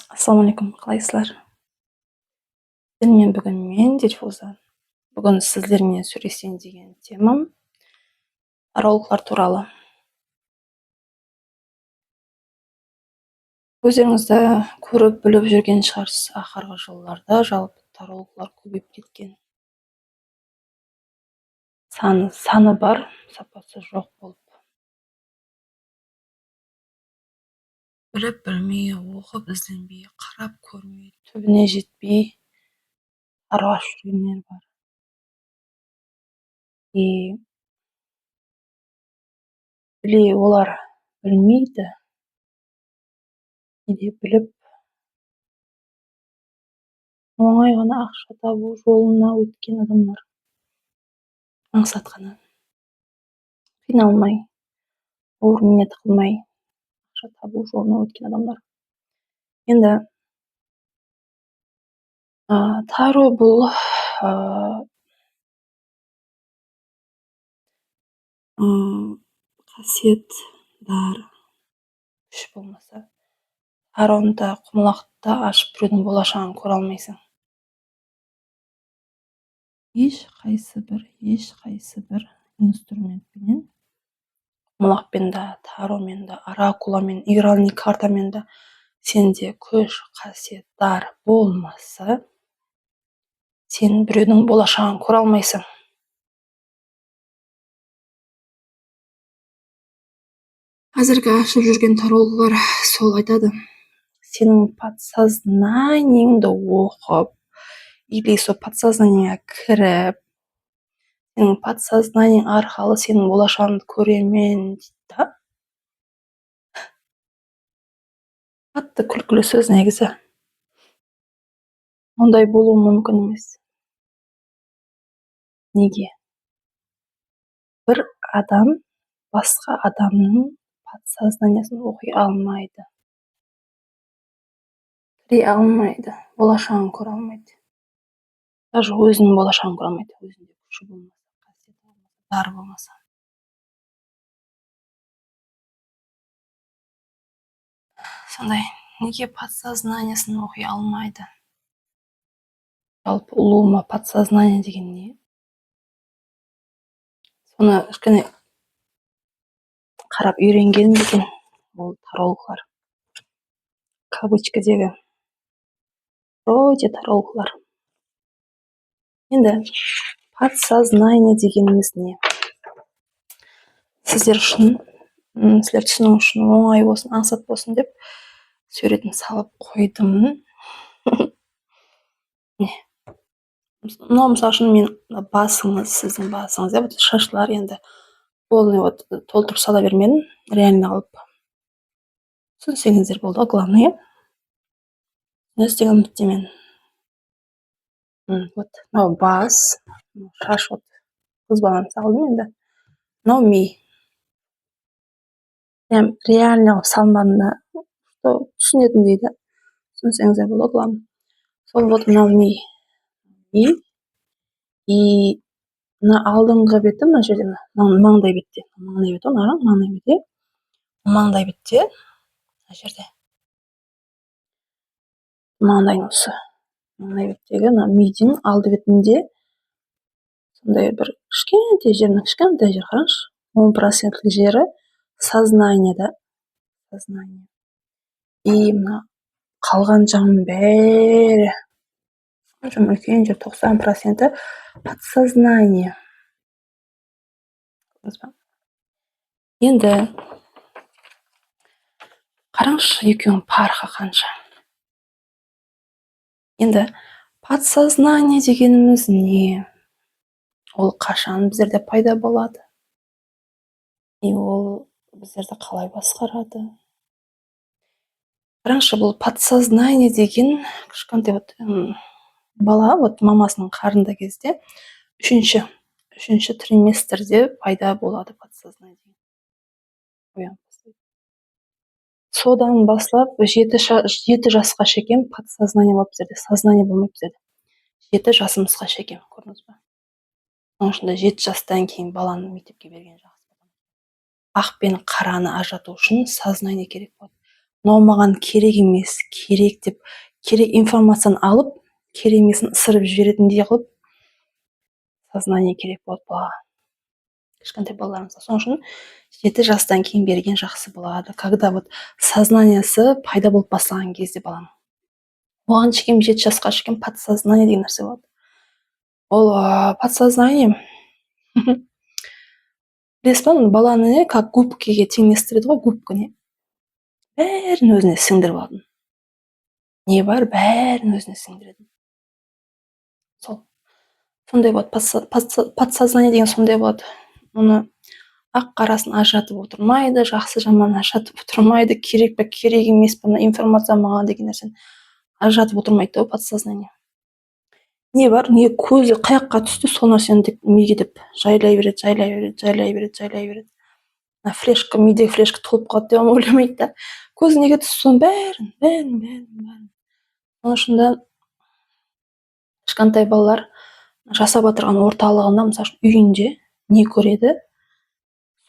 Ассалаумағалейкум, қалайсыздар? Мен Дильфуза. Бүгін сіздермен сөйлесейін деген темам тарологлар туралы. Өздеріңізді көріп біліп жүрген шығарсыз, ақырғы жылдарда жалпы тарологлар көбейіп кеткен. Саны бар, сапасы жоқ болып. Біліп білмей, оқып ізденбей, қарап көрмей, түбіне жетпей аралас жүргендер бар. Олар білмейді, неде біліп, оңай ғана ақша табу жолына өткен адамдар. Аңсат қана қиналмай, ауыр ниет қылмай, ақша табу жолына өткен адамдар. Енді таро бұл қасиет-дар күш болмаса, тароны да құмалақты ашып біреудің болашағын көре алмайсың. Ешқайсы бір инструментпенен, құмалақпен да, таромен да, оракуламен, игральный картамен да сенде күш, қасиет-дар болмаса, сен біреудің болашағын көре алмайсың. Қазіргі ашып жүрген тарологлар сол айтады. Сенің подсознаниеңді оқып, или сол подсознанияңа кіріп, сенің подсознаниең арқылы сенің болашағыңды көремен дейді да. Қатты күлкілі сөз негізі. Ондай болуы мүмкін емес. Неге? Бір адам басқа адамның подсознаниясын оқи алмайды. Кіре алмайды, болашағын көре алмайды. Даже өзінің болашағын көре алмайды, өзінде күші болмаса, қасиеті болмаса, дар болмаса. Сондай, неге подсознаниясын оқи алмайды? Жалпы ұлыма подсознание деген не? Соны кішкене қарап үйренген екен ол тарологлар. Кавычкадегі вроде тарологлар. Енді подсознание дегеніміз не? Сіздер түсіну үшін оңай болсын, аңсат болсын деп суретін салып қойдым. Мынау мысалы үшін мен басыңыз, сіздің басыңыз деп шашылар енді полный толтырып сала бермедім, реально алып. Түсінсеңіздер болды, главное. Не істеген мен. Мынау бас, шаш, қыз баланы салдым енді. Мынау ми. Реально салмадым да, түсінетін дейді. Түсінсеңіздер болды, главное. Сол мынау ми. И мына алдыңғы беті, мына жерде, маңдай бетте, маңдай бетте, мына жерде, маңдайдың тұсы, маңдай беттегі мидың алды бетінде сондай бір кішкентай жер, қараңызшы, 10% жері сознанияда, сознание. И мына қалған жағының бәрі, үлкен жер 90% подсознание. Енді қараңызшы, екеуінің парқы қанша. Енді подсознание дегеніміз не? Ол қашан біздерде пайда болады? И ол біздерді қалай басқарады? Қараңызшы, бұл подсознание деген кішкентай бала мамасының қарында кезде үшінші триместрде пайда болады подсознание. Содан бастап 7 жасқа шекем подсознание болып біздерде, сознание болмайды біздерде. 7 жасымызға шекем, көрдіңіз бе? Оның ішінде 7 жастан кейін баланы мектепке берген жақсы. Ақ пен қараны ажырату үшін сознание керек болады. мынау маған керек емес, керек деп керек информацияны алып, керек емесін ысырып жіберетіндей қылып сознание керек болады балаға, кішкентай балаларымызға. Соның үшін 7 жастан кейін берген жақсы болады, когда вот сознаниясы пайда болып бастаған кезде баланың. Оған 7 жасқа подсознание деген нәрсе болады. Ол подсознание білесіз ба, баланы как губкаға теңестіреді ғой, губканы. Бәрін өзіне сіңдіріп алатын. Не бар, бәрін өзіне сіңдіреді. Сондай болады, подсознание деген сондай болады. Оны ақ қарасын ажыратып отырмайды, жақсы жаман ажыратып отырмайды, керек па керек емес па информация маған деген нәрсені ажыратып отырмайды да подсознание. Не бар, не көзі қаяққа түсті, сол нәрсені деп миге деп жайлай береді. Флешка, мидегі флешка толып қалды деп ойламайды да. Көзі неге түсті, соның бәрін. Соның үшін де кішкентай балалар жасап отырған орталығында, мысалы үйінде не көреді,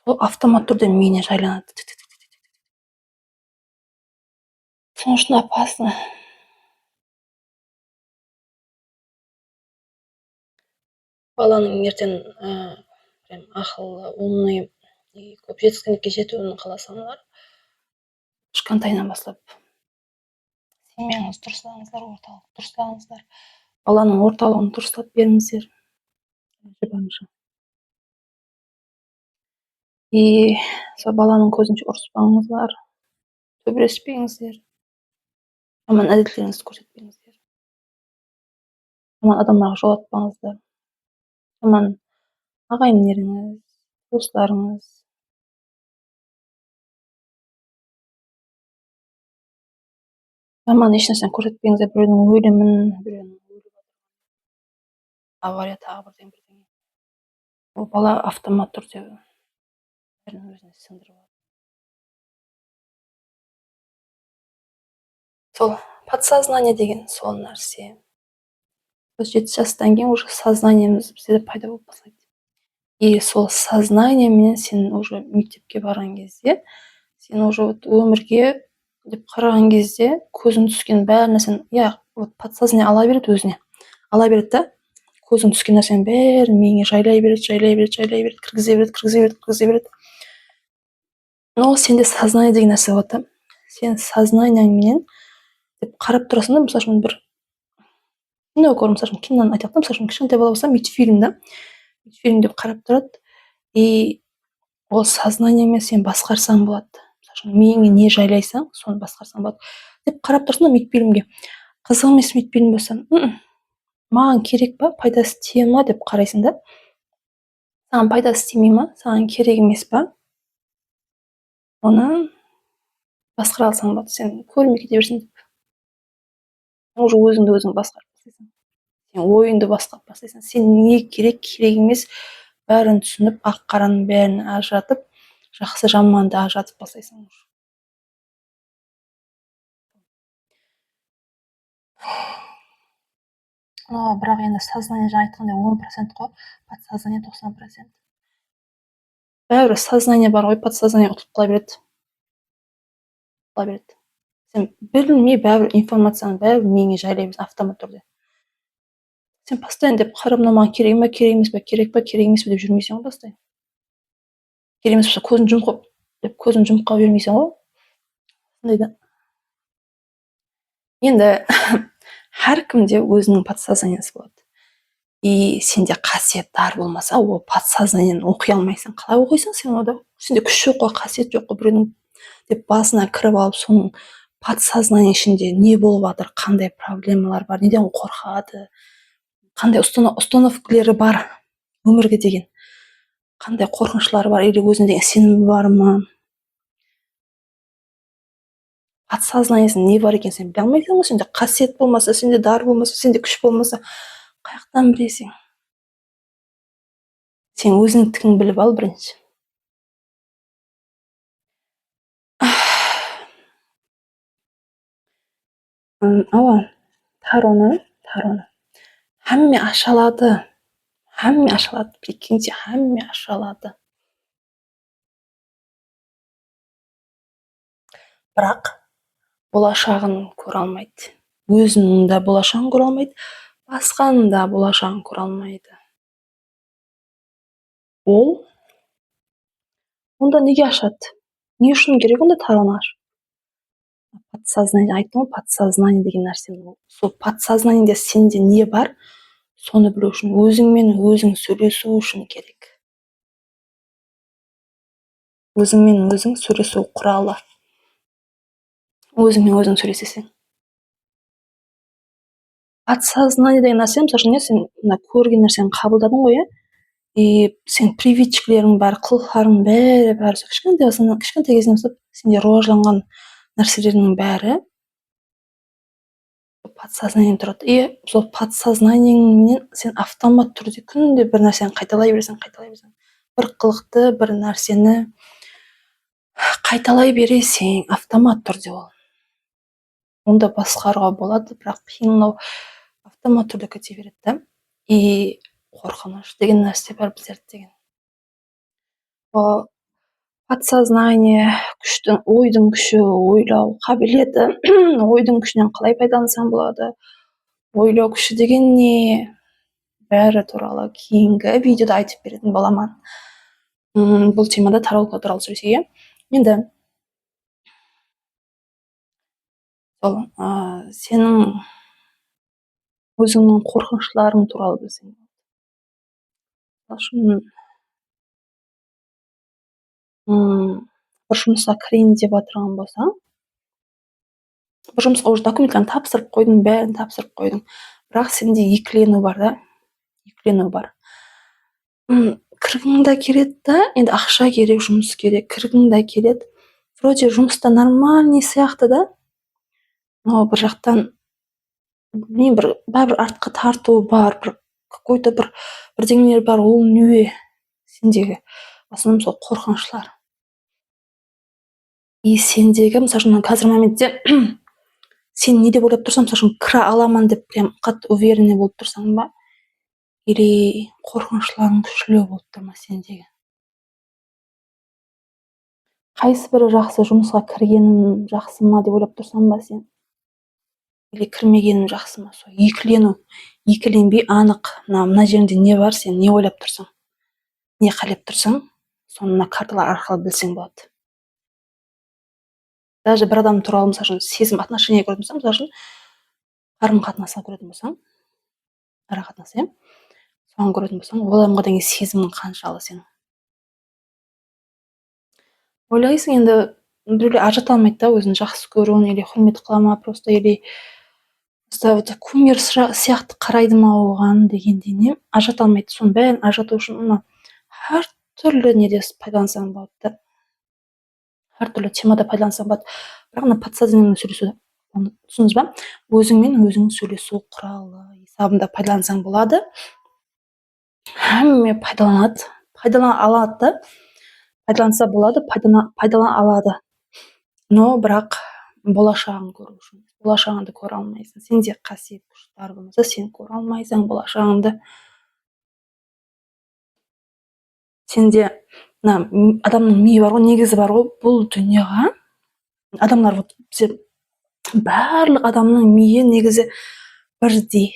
сол автомат түрде миына жайланады. Соның үшін опасно. Баланың ертең прям ақылы, умный, көп жетістікке жетуін қаласаңдар, кішкентайынан бастап семьяңызды дұрыстаңыздар, орталық дұрыстаңыздар, баланың орталығын дұрыстап беріңіздер. И сол баланың көзінше ұрыспаңыздар, төбелеспеңіздер, жаман әдеттеріңізді көрсетпеңіздер, жаман адамдарға жолатпаңыздар, жаман ағайындарыңыз, туыстарыңыз, жаман ешнәрсені көрсетпеңіздер, біреудің өлімін, біреудің авария, тағы бірдеңе. Ол бала автомат түрде бәрін өзіне сіңдіріп алады. Сол подсознание деген сол нәрсе. 7 жастан кейін уже сознаниеміз бізде пайда болып бастайды. И сол сознаниемен сен уже мектепке барған кезде, сен уже өмірге деп қараған кезде көзің түскен бәр нәрсені, вот подсознание ала береді өзіне. Ала береді да, көзің түскен нәрсенің бәрін миыңа жайлай береді, кіргізе береді. Но сенде сознание деген нәрсе болады да. Сен сознанияңменен деп қарап тұрасың да, мысалы үшін бір кино көріп, мысалы үшін киноны айтайық та, мысалы үшін кішкентай бала болса мультфильм деп қарап тұрады, и ол сознаниямен сен басқарсаң болады. Мысалы үшін миыңа не жайлайсаң, соны басқарсаң болады. Деп қарап тұрсың да мультфильмге. Қызық емес мультфильм болса, маған керек па, пайдасы тие ма деп қарайсың да. Саған пайдасы тимей ма, саған керек емес па, оны басқара алсаң болады. Сен көрмей кете берсең, уже өзіңді өзің басқарып бастайсың. Сен ойыңды басқарып бастайсың. Сен не керек емес бәрін түсініп, ақ қараның бәрін ажыратып, жақсы жаманды ажыратып бастайсың. Бірақ енді сознание жаңа айтқандай 10% қой, подсознание 90%. Бәрібір сознание бар ғой, подсознание ұтылып қала береді. Сен білмей бәрібір информацияны бәрібір миыңа жайлай бересің автомат түрде. Сен постоянно деп қарап, мынау маған керек ма, керек емес пе, керек па, керек емес пе деп жүрмейсің ғой постоянно. Керек емес болса көзін жұмып қала бермейсің ғой. Сондай да. Енді әркімде өзінің подсознаниясы болады. И сенде қасиеттар болмаса, ол подсознаниені оқи алмайсың. Қалай оқисың сен ода? Сенде күш жоқ қой, қасиет жоқ қой, біреудің деп басына кіріп алып, соның подсознание ішінде не болып жатыр, қандай проблемалар бар, неден қорқады, қандай установкалары бар өмірге деген, қандай қорқыныштары бар, или өзіне деген сенімі бар ма, подсознаниесінде не бар екенін сен біле алмайсың ғой. Сенде қасиет болмаса, сенде дар болмаса, сенде күш болмаса, қаяқтан білесің? Сен өзіңдікін біліп ал бірінші. Тароны hamma ашалады. Прикиньте, hamma ашалады. Бірақ болашағын көре алмайды. Өзінің де болашағын көре алмайды, басқаның да болашағын көре алмайды. Ол онда неге ашады? Не үшін керек онда тарауын аш? Подсознание, айттым ғой, подсознание деген нәрсе. Сол подсознаниеде сенде не бар, соны білу үшін, өзіңмен өзің сөйлесу үшін керек. Өзіңмен өзің сөйлесу құралы. Өзіңмен өзің сөйлесесің. Подсознание деген нәрсе, мысалы үшін, сен мына көрген нәрсені қабылдадың ғой, и сен привычкаларың бар, қылықтарың бәрі кішкентай кезінен бастап сенде роважланған нәрселерінің бәрі подсознаниең тұрады. И сол подсознаниеңмен сен автомат түрде күнде бір нәрсені қайталай бересің. Бір қылықты, бір нәрсені қайталай бересің, автомат түрде ол. Онда басқаруға болады, бірақ қиынлау автомат түрде кете береді да. И қорқыныш деген нәрсе бар біздерде деген. Подсознание күшті, ойдың күші, ойлау қабілеті, ойдың күшінен қалай пайдалансаң болады, ойлау күші деген не, бәрі туралы кейінгі видеода айтып беретін боламын. Бұл темада таролог туралы сөйлесейік. Енді сол сенің өзіңнің қорқыныштарың туралы білсең. Бір жұмысқа кірейін деп отырған болсаң, бір жұмысқа уже документтарын тапсырып қойдың, бәрін тапсырып қойдың, бірақ сенде екілену бар да, екілену бар. Кіргің де келеді да, енді ақша керек, жұмыс керек, кіргің де келеді. Вроде жұмыста нормальный сияқты да, но бір жақтан білмеймін, бәрібір артқа тарту бар, бір какой-то бірдеңелер бар, ол не сендегі, в основном сол қорқынышлар. И сендегі, мысалы үшін, қазір моментте сен не деп ойлап тұрсаң, мысалы үшін, кіре аламын деп прям қатты уверенный болып тұрсаң ба, или қорқынышларың күштілеу болып тұр ма сендегі? Қайсы бірі жақсы, жұмысқа кіргенім жақсы ма деп ойлап тұрсаң ба сен? Или кірмегенім жақсы ма? Сол екіленбей анық, мына жеріңде не бар, сен не ойлап тұрсың, не қалап тұрсың, соны мына карталар арқылы білсең болады. Даже бір адам туралы, мысалы үшін, сезім, отношение көретін болсаң, мысалы үшін, қарым қатынасқа көретін болсаң, ара қатынас, иә, соған көретін болсаң, ол адамға деген сезімің қаншалы сенің? Ойлайсың, енді біреулер ажырата алмайды да, өзін жақсы көруін, или құрмет қыла ма, просто, или кумир сияқты қарайды ма оған дегендей, не ажырата алмайды. Соның бәрін ажырату үшін әр түрлі неде пайдалансаң болады да, әр түрлі темада пайдалансаң болады. Бірақ мына подсознаниемен сөйлесу, түсіндіңіз ба? Өзіңмен өзің сөйлесу құралы есебінде пайдалансаң болады. Әмме пайдалана алады да, пайдаланса болады, пайдалана алады. Но бірақ болашағын көру үшін, болашағыңды көре алмайсың. Сенде қасиет күштер болмаса, сен көре алмайсың болашағыңды. Сенде адамның миы бар ғой, негізі бар ғой, бұл дүнияға адамдар, барлық адамның миы негізі бірдей.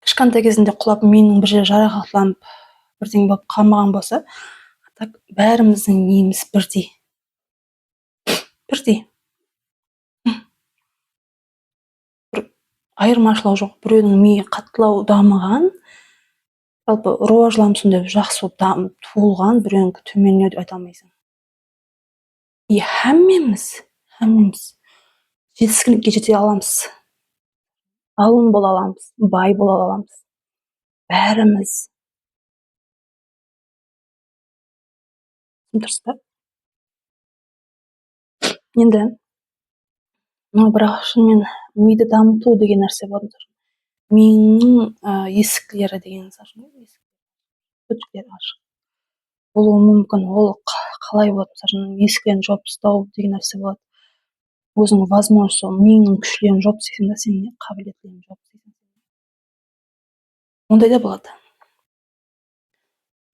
Кішкентай кезінде құлап, миының бір жері жарақатланып, бірдеңе болып қалмаған болса, так бәріміздің миымыз бірдей. Бір айырмашылығы жоқ. Біреудің миы қаттылау дамыған, жалпы роважланып сондай жақсы болып туылған, біреуінікі төменнеу деп айта алмайсың. И әммеміз жетістікке жете аламыз. Ғалым бола аламыз, бай бола аламыз. Бәріміз. Дұрыс па? Енді бірақ шынымен миды дамыту деген нәрсе болады. Миыңның есіктері деген ашық болуы мүмкін. Ол қалай болады? Мысалы үшін, есіктерін жауып тастау деген нәрсе болады. Өзің возможность, сол миыңның күшлерін жауып тастайсың да, сенің қабілеттерін жауып тастайсың. Ондай да болады.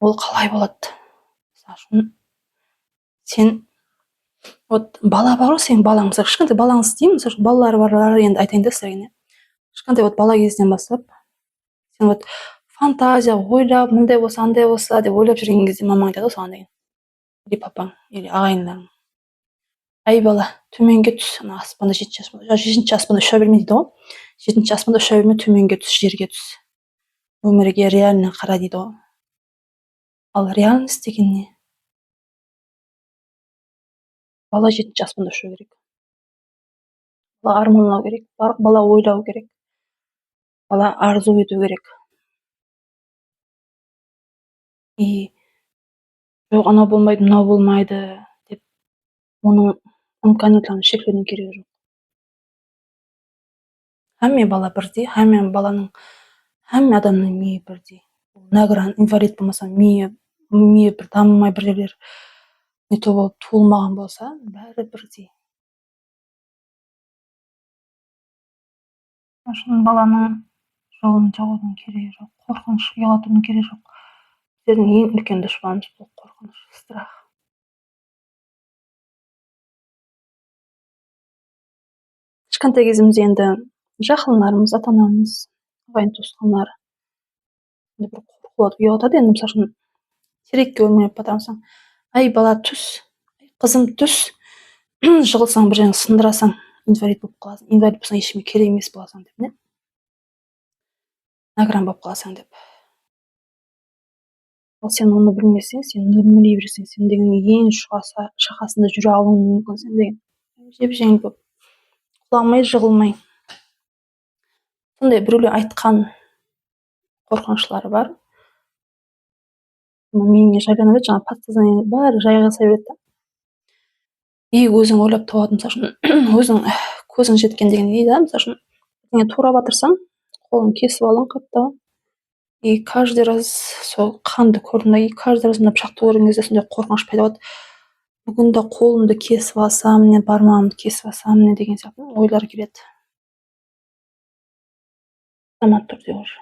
Ол қалай болады? Мысалы үшін, сен Вот бала бар ғой, сенің балаң, мысалы кішкентай балаңыз деймін, мысалы үшін балалары барлар енді айтайын да сіздерге. Кішкентай вот бала кезінен бастап сен вот фантазия ойлап, мындай болса, андай болса деп ойлап жүрген кезде мамаң айтады ғой саған деген, или папаң, или ағайындарың. Әй бала, төменге түс, ана аспанда жетінші аспанда ұша берме дейді ғой. Жетінші аспанда ұша берме, төменге түс, жерге түс. Өмірге реально қара дейді ғой. Ал реальность деген не? Бала жетінші аспанда ұшу керек. Бала армандау керек, бала ойлау керек. Бала арзу ету керек. И жоқ, анау болмайды, мынау болмайды деп оның имканиятларын шектеудің керегі жоқ. Әмме бала бірдей, әмме адамның миы бірдей. Награн инвалид болмаса, миы бір дамымай бір жерлер не то болып туылмаған болса, бәрі бірдей. Шын баланың жолын жабудың керегі жоқ, қорқыныш ұялатудың керегі жоқ. Біздердің ең үлкен дұшпанымыз бұл қорқыныш, страх. Кішкентай кезімізде енді жақындарымыз, ата анамыз, ағайын туысқандар бір қорқылады, ұялтады. Енді мысалы үшін терекке өрмелеп бара жатсаң, ай бала түс, қызым түс, жығылсаң бір жеріңді сындырасың, инвалид болып қаласың, инвалид болсаң ешкімге керек емес боласың деп, не? Награн болып қаласың деп. Ал сен оны білмесең, сен өрмелей берсең, сен деген ең шақасында жүре алуың мүмкін, сен деген жеп-жеңіл болып, құламай, жығылмай. Сондай біреулер айтқан қорқынышлары бар. Миыңе жайлана береді, жаңағы подсознание бәрі жайғаса береді да. И өзің ойлап табатын, мысалы үшін өзің көзің жеткен деген дейді да, мысалы үшін бірдеңе турап жатырсаң, қолын кесіп алың қаттап, и каждый раз сол қанды көрдім да, и каждый раз мына пышақты көрген кезде сондай қорқыныш пайда болады. Бүгін де қолымды кесіп алсам не, бармағымды кесіп алсам не деген сияқты ойлар келеді. Автомат түрде уже.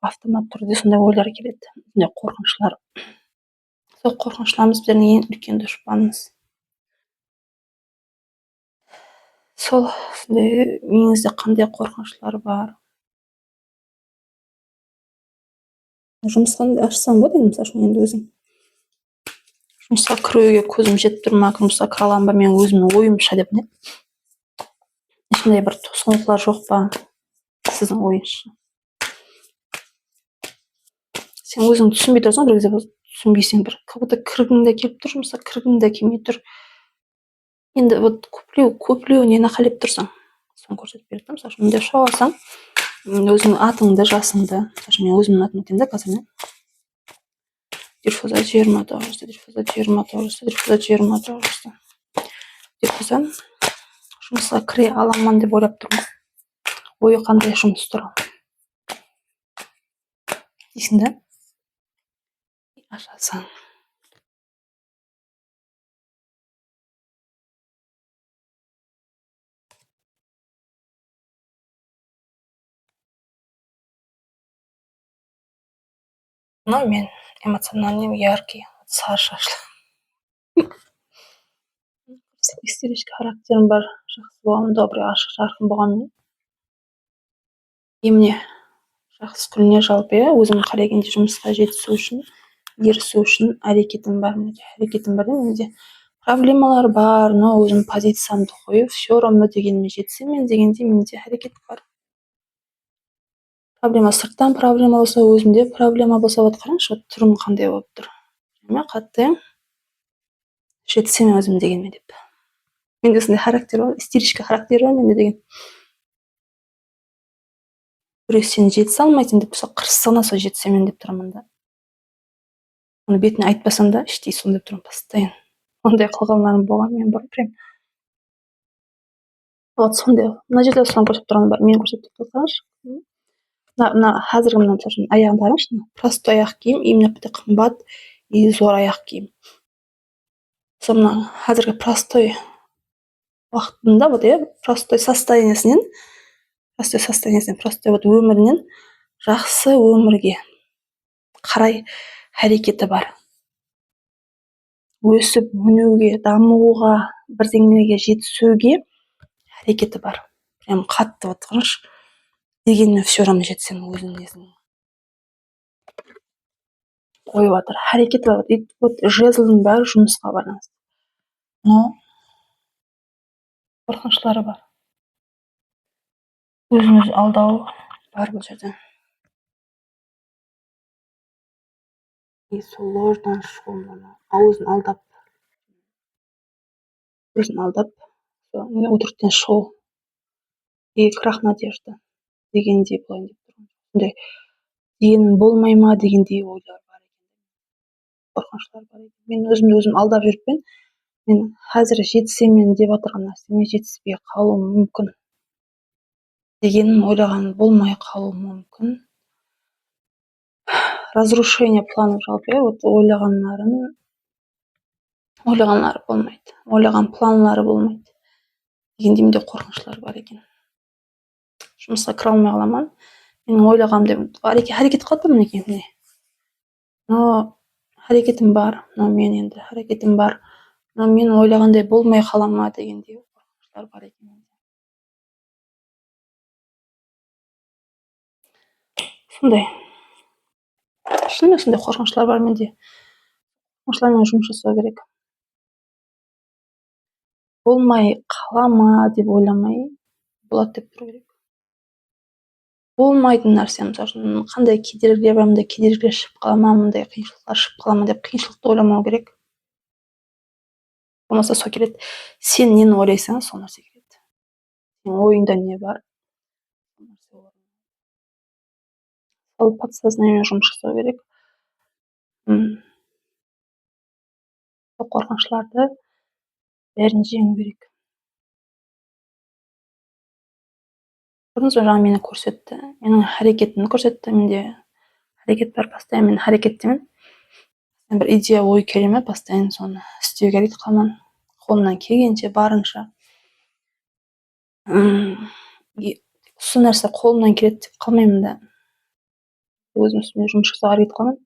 Автомат түрде сондай ойлар келеді, сондай қорқынышлар. Сол қорқынышларымыз біздердің ең үлкен дұшпанымыз. Сол сондай миыңызда қандай қорқынышлар бар? Жұмысқа ашсам болады енді, мысалы үшін енді өзім жұмысқа кіруге көзім жетіп тұр ма, жұмысқа кіре аламын ба, мен өзімнің ойымша деп, не? Ешқандай бір тосқауылдар жоқ па сіздің ойыңызша? Сен өзің түсінбей тұрсың, бір кезде түсінбейсің, бір как будто кіргің де келіп тұр, жұмысқа кіргің де келмей тұр. Енді вот көплеу нені қалеп тұрсың, соны көрсетіп береді да. Мысалы үшін мында ұшап алсаң, өзіңнің атыңды, жасыңды, мысалы үшін мен өзімнің атымды айтайын да қазір, не? Дильфуза 29, Дильфуза 29, Дильфуза 29 деп қойсам, жұмысқа кіре аламын деп ойлап тұрмын. Ойы қандай жұмыс тұр дейсің да? Ашасың. Но мен эмоциональный, яркий, сары шашлы. Истеричка характерім бар, жақсы болғанмын, добрый, ашық, жарқын болғанмын. И міне жақсы күніне жалпы өзім қарағенде жұмысқа жетісу үшін, ерісу үшін әрекетім бар. Әрекетім бар да, менде проблемалар бар, но өзім позициямды қойып, все равно дегеніме жетсем мен дегенде менде әрекет бар. Проблема сырттан проблема болса, өзімде проблема болса, вот қараңызшы, түрім қандай болып тұр. Қатты жетсем өзім дегенме деп. Менде сондай характер бар, истеричка характер бар менде деген. Біреу сен жетісе алмайсың деп тұрса, қырсығына сол жетсем мен деп тұрамын да. Оны бетіне айтпасам да, іштей сондай тұрмын постоянно. Ондай қылғанларым болған, мен бір прям. Вот сондай. Мына жерде соны көрсетіп тұрғаны бар, мен көрсетіп тұрғаншы. Мына қазіргі мына аяғымды қараңызшы, простой аяқ киім, именно қымбат и зор аяқ киім. Сол мына қазіргі простой уақытында, вот простой состояниесінен, простой вот өмірінен жақсы өмірге қарай әрекеті бар. өсіп өнуге, дамуға, бірдеңеге жетісуге әрекеті бар. Прям қатты вот қарашы, дегенмен все равно жетсең өзің несің қойып жатыр. Әрекеті бар. Вот жезлдің бәрі жұмысқа байланысты. Но қорқыныштары бар. Өзін өзі алдау бар бұл жерде. И сол лождан шығу, аузын алдап, өтіріктен шығу. И крах надежды дегендей былай деп тұрмын. Сондай дегенім болмай ма дегендей ойлар бар екен. Қорқыныштар бар екен. Мен өзімді өзім алдап жүріппен, мен қазір жетісемін деп отырған нәрсеме жетіспей қалуым мүмкін дегенін ойлаған болмай қалуы мүмкін. Разрушение планов жалпы, вот ойлағанлары болмайды. Ойлаған планлары болмайды. Дегенде менде қорқыныштар бар екен. Жұмысқа кіре алмай қаламын. Менің ойлағанымдай әрекет қылады мінекей міне. Но әрекетім бар, но мен ойлағандай болмай қала ма дегендей қорқыныштар бар екен. Сондай. Шынымен сондай қорқыныштар бар менде. Қорқыныштармен жұмыс жасау керек. Болмай қала ма деп ойламай, болады деп тұру керек. Болмайтын нәрсе, мысалы үшін қандай кедергілер бар, мындай кедергілер шығып қала ма, мындай қиыншылықтар шығып қала ма деп қиыншылықты ойламау керек. Болмаса сол келеді. Сен нені ойлайсың, сол нәрсе келеді. Сенің ойыңда не бар? Ол подсознаниемен жұмыс жасау керек. Сол қорқыныштарды бәрін жеңу керек. Көрдіңіз бе, жаңа мені көрсетті. Менің әрекетімді көрсетті. Менде әрекет бар, постоянно мен әрекеттемін. Бір идея, ой келе ме, постоянно соны істеуге әрекет қыламын. Қолымнан келгенше, барынша. Осы нәрсе қолымнан келеді деп қалмаймын да. Өзім үстіме жұмыс жасауға әрекет қыламын.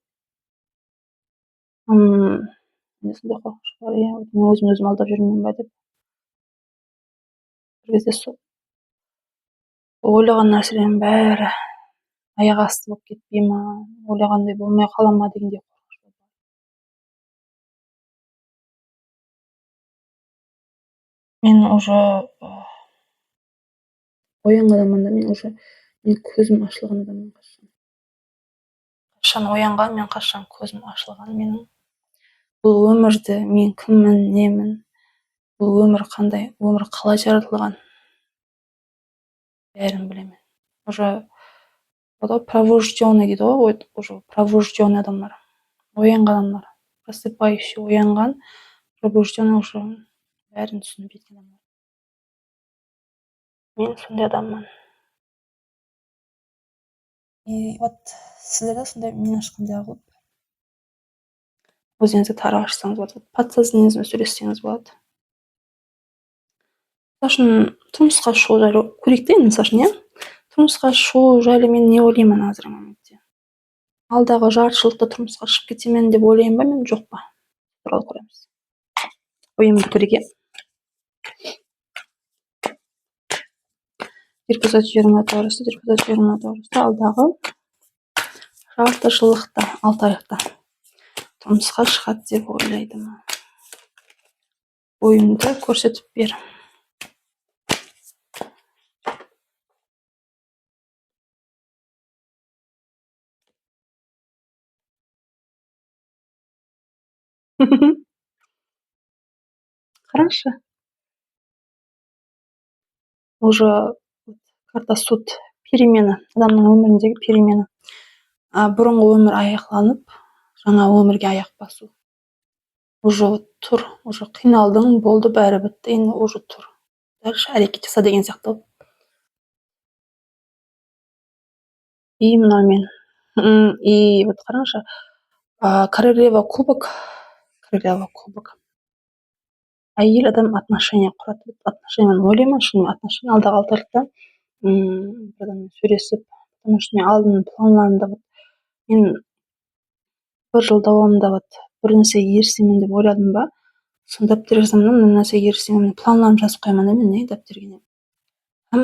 Менде сондай қорқыныш бар, иә, мен өзім алдап жүрмеймін ба деп. Бір кезде сол ойлаған нәрселердің бәрі аяқ асты болып кетпей ма, ойлағандай болмай қала ма дегендей қорқыныш бар. Мен уже оянған адаммын да, мен көзім ашылған адаммын. Қашан оянған, мен қашан көзім ашылған, менің бұл өмірді мен кіммін, немін, бұл өмір қандай, өмір қалай жаратылған, бәрін білемін. Уже пробужденный дейді ғой, уже пробужденный адамдар, оянған адамдар, просыпающий, оянған, пробужденный уже бәрін түсініп жеткен адамдар. Мен сондай адаммын. И вот сіздер де сондай мен ашқандай қылып өзіңізге тара ашсаңыз болады, подсознаниеңізбен сөйлессеңіз болады. Мысалы үшін тұрмысқа шығу жайлы көрейік те, мысалы үшін, иә, тұрмысқа шығу жайлы мен не ойлаймын қазіргі моментте? Алдағы жарты жылда тұрмысқа шығып кетемін деп ойлаймын ба, мен жоқ па? Туралы көреміз. Ойымды көрейік, иә. Эпизод 24-та алдағы жарты жылдықта, 6 айлықта тұрмысқа шығады деп ойлайды ма? Ойымды көрсетіп бер. Қарашы. Уже карта суд, перемена, адамның өміріндегі перемена. Бұрынғы өмір аяқталып, жаңа өмірге аяқ басу. Уже тұр, уже қиналдың, болды, бәрі бітті, енді уже тұр. Дальше әрекет жаса деген сияқты. И мына мен. И вот қараңызшы, королева кубок. Әйел адам отношения құрады. Отношения ойлаймын, шынымен отношения алдағы 6 айлықта бір адаммен сөйлесіп, потому что мен алдын планларымда мен бір жыл давамында бір нәрсеге ерісемін деп ойладым ба, соны дәптерге жазамын да, мына нәрсеге ерісемін, планларымды жазып қоямын да мен дәптерге.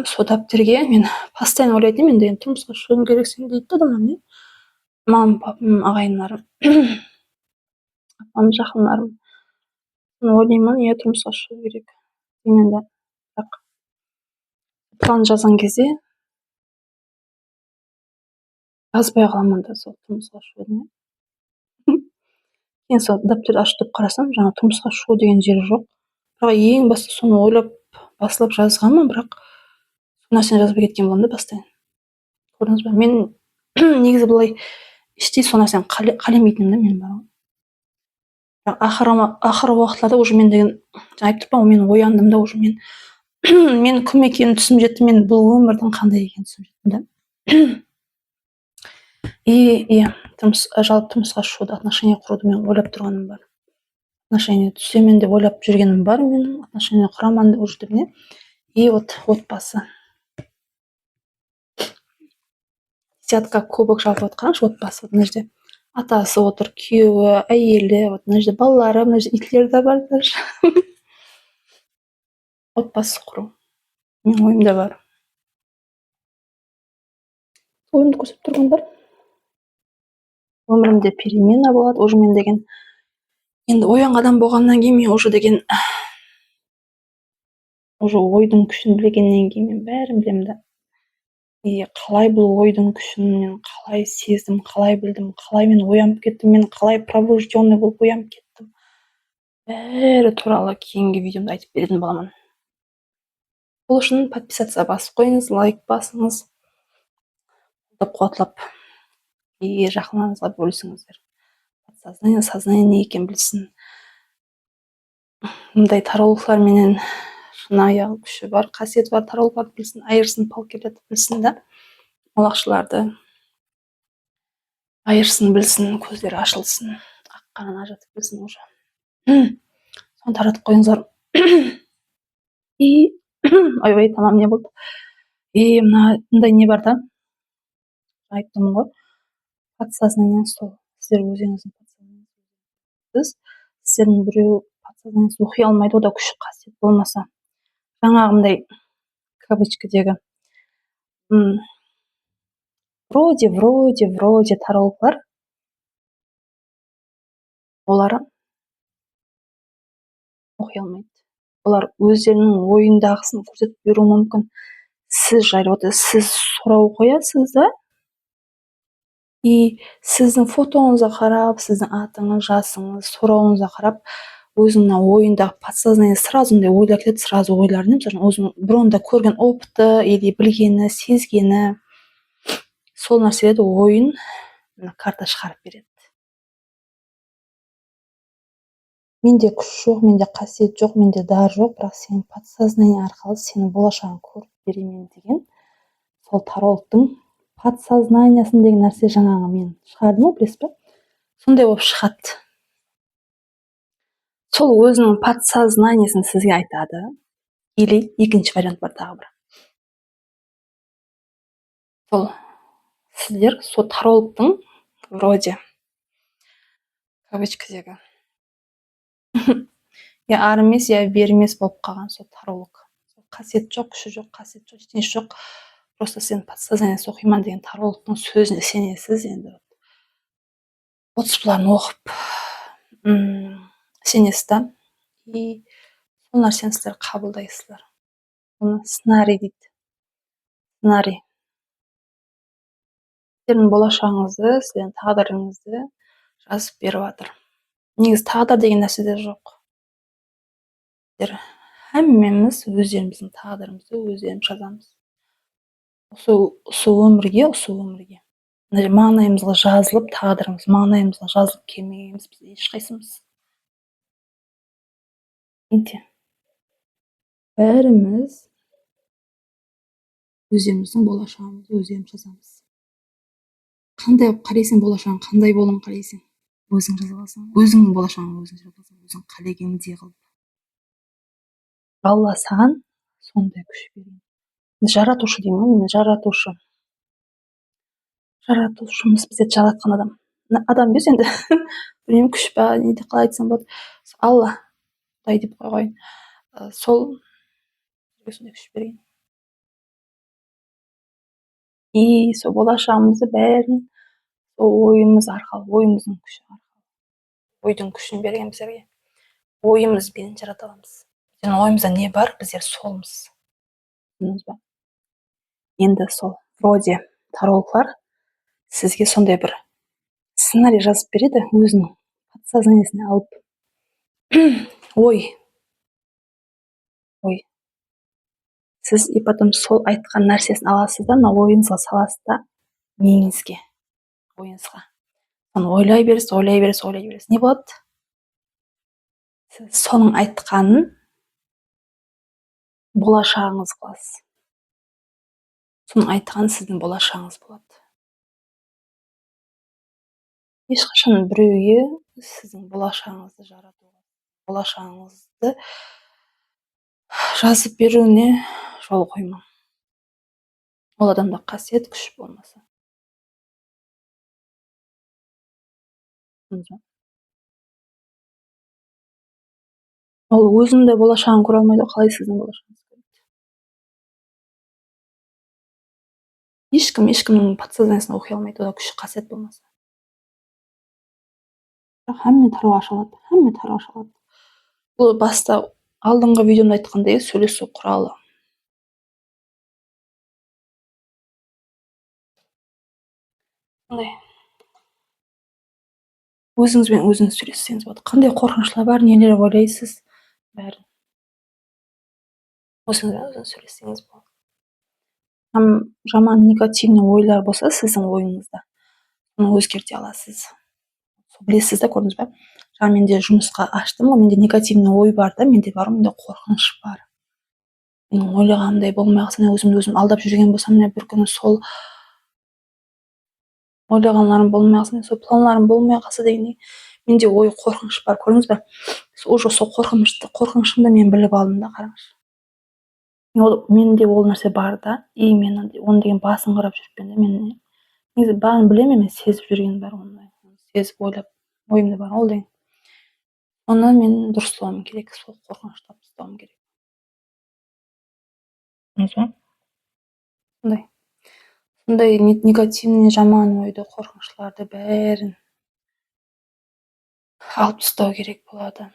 Сол дәптерге мен постоянно ойлайтын едім, енді тұрмысқа шығуым керексің дейді да адамдар, не? Мамам, папам, ағайындарым, апам, жақындарым. Соны ойлаймын, иә, тұрмысқа шығу керек деймін да. Бірақ план жазған кезде жазбай қаламын да сол тұрмысқа шығудың. Кейін сол дәптерді ашып қарасам, жаңа тұрмысқа шығу деген жері жоқ. Бірақ ең басты соны ойлап басылап жазғанмын, бірақ сол нәрсені жазбай кеткен боламын да постоянно. Көрдіңіз бе? Мен негізі былай іштей сол нәрсені қаламайтынмын да мен бар. Бірақ ақыры уақытларда уже мен деген жаңа айтып тұрмын, мен ояндым да, уже мен мен кім екенін түсініп жеттім, мен бұл өмірдің қандай екенін түсініп жеттім да. И жалпы тұрмысқа шығуды, отношения құруды мен ойлап тұрғаным бар. Отношения түсемін деп ойлап жүргенім бар, мен отношения құрамын деп жүрдім, не? И вот отбасы. Десятка кубок жалпы отқаншы отбасы. Мына жерде атасы отыр, күйеуі, әйелі, вот мына жерде балалары, мына жерде итлері де бар даже. Отбасы құру. Менің ойымда бар. Ойымды көрсетіп тұрған бар. Өмірімде перемена болады, уже мен деген енді оянған болғаннан кейін мен уже деген уже ойдың күшін білгеннен кейін мен бәрін білемін да. И қалай бұл ойдың күшін мен қалай сездім, қалай білдім, қалай мен оянып кеттім, мен қалай пробужденный болып оянып кеттім. Бәрі туралы кейінгі видеомда айтып беретін боламын. Бұл үшін подписаться басып қойыңыз, лайк басыңыз, қуатлап егер жақындарыңызға бөлісіңіздер. Сознание не екенін білсін. Мұндай тарологтар менен шынайы күші бар, қасиеті бар тарологтарды білсін, айырсын, палкелетіп білсін да. Олақшыларды айырсын, білсін, көздері ашылсын, ақ-қараны ажыратып білсін уже. Соны таратып қойыңыздар. И ой, тамам, не болды? И мындай не бар да. Айттым ғой. Подсознание сол. Сіздер өзіңіздің подсознание. Сіздердің біреу подсознание оқи алмайды, ода күш қасиет болмаса. Жаңағындай кавычкадегі вроде тарологлар, олар оқи алмайды. Олар өздерінің ойындағысын көрсетіп беруі мүмкін. Сіз жайлы, сіз сұрау қоясыз да, и сіздің фотоңызға қарап, сіздің атыңыз, жасыңыз, сұрауыңызға қарап, өзінің ойындағы подсознание сразу ойлар келеді, сразу ойларын, мысалы өзінің бұрында көрген опыты или білгені, сезгені, сол нәрселерді ойын карта шығарып береді. Менде күш жоқ, менде қасиет жоқ, менде дар жоқ, бірақ сенің подсознание арқылы сенің болашағын көріп беремін деген сол тарологтың подсознаниясын деген нәрсе жаңағы мен шығардым ғой, білесіз бе? Сондай болып шығады. Сол өзінің подсознаниясын сізге айтады. Или екінші вариант бар тағы бір. Сол сіздер сол тарологтың вроде кавычкадегі я ар емес, я бер емес болып қалған сол таролог. Қасиет жоқ, күші жоқ, қасиет жоқ, ештеңесі жоқ. Просто сен подсознание оқимын деген тарологтың сөзіне сенесіз, енді отспуларын оқып сенесіз да. И сол нәрсені сіздер қабылдайсыздар. Оны сценарий дейді. Сценарий. Сіздердің болашағыңызды, сіздердің тағдырыңызды жазып беріп жатыр. Негізі тағдыр деген нәрсе де жоқ. Әммеміз өздеріміздің тағдырымызды өздеріміз жазамыз. Осы өмірге маңайымызға жазылып, тағдырымыз маңайымызға жазылып келмегенбіз біз ешқайсымыз. Бәріміз өздеріміздің болашағымызды өздеріміз жазамыз. Қандай қарайсың болашағың, қандай болуын қарайсың, өзің жаза аласың. Өзіңнің болашағыңды өзің жаза аласың, өзің қалегендей қылып. Алла саған сондай күш берген. Жаратушы деймін, жаратушы. Жаратушымыз бізді жаратқан адам. адам емес енді білмеймін, күш па не деп қалай айтсам болады, алла, құдай деп қояйын, сол сондай күш берген. И сол болашағымызды бәрін сол ойымыз арқылы, ойымыздың күші арқылы, ойдың күшін берген біздерге. Ойымызбен жарата аламыз. Біздің ойымызда не бар, біздер солмыз. Түсіндіңіз ба? Енді сол вроде тарологлар сізге сондай бір сценарий жазып береді, өзінің подсознаниесіне алып. ой сіз и потом сол айтқан нәрсесін аласыз да мына ойыңызға саласыз да миыңызге, ойыңызға соны ойлай бересіз. Не болады? Сіз соның айтқанын болашағыңыз қыласыз. Соның айтқаны сіздің болашағыңыз болады. Ешқашан біреуге сіздің болашағыңызды жаратуға, болашағыңызды жазып беруіне жол қойма. Ол адамда қасиет, күш болмаса. Ол өзінің де болашағын көре алмайды, қалай сіздің болашағыңызды көреді? Ешкімнің подсознаниесін оқи алмайды, ода күш, қасиет болмаса. Hamma targ'ash oladi. Бұл баста алдыңғы видеомда айтқандай сөйлесу құралы. Өзіңізбен өзіңіз сөйлессеңіз болады. Қандай қорқынышлар бар, нелер ойлайсыз, бәрін өзіңізбен өзіңіз сөйлессеңіз болады. Жаман негативный ойлар болса сіздің ойыңызда, оны өзгерте аласыз. Білесіз да, көрдіңіз бе? Жаңа менде жұмысқа аштым ғой, менде негативный ой бар да, менде бар, менде қорқыныш бар. Менің ойлағанымдай болмай қалса, өзімді өзім алдап жүрген болсам, бір күні сол ойлағанларым болмай қалса, сол планларым болмай қалса дегендей, менде ой, қорқыныш бар, көрдіңіз бе? Уже сол қорқынышымды мен біліп алдым да, қараңызшы. Менде ол нәрсе бар да, и мен оны деген басын қарап жүріппен да, мен негізі бәрін білемін, мен сезіп жүрген бар, оны сезіп ойлап, ойымда бар ол деген. Оны мен дұрыстауым керек, сол қорқынышты тастауым керек. Сондай негативный, жаман ойды, қорқынышларды бәрін алып тастау керек болады.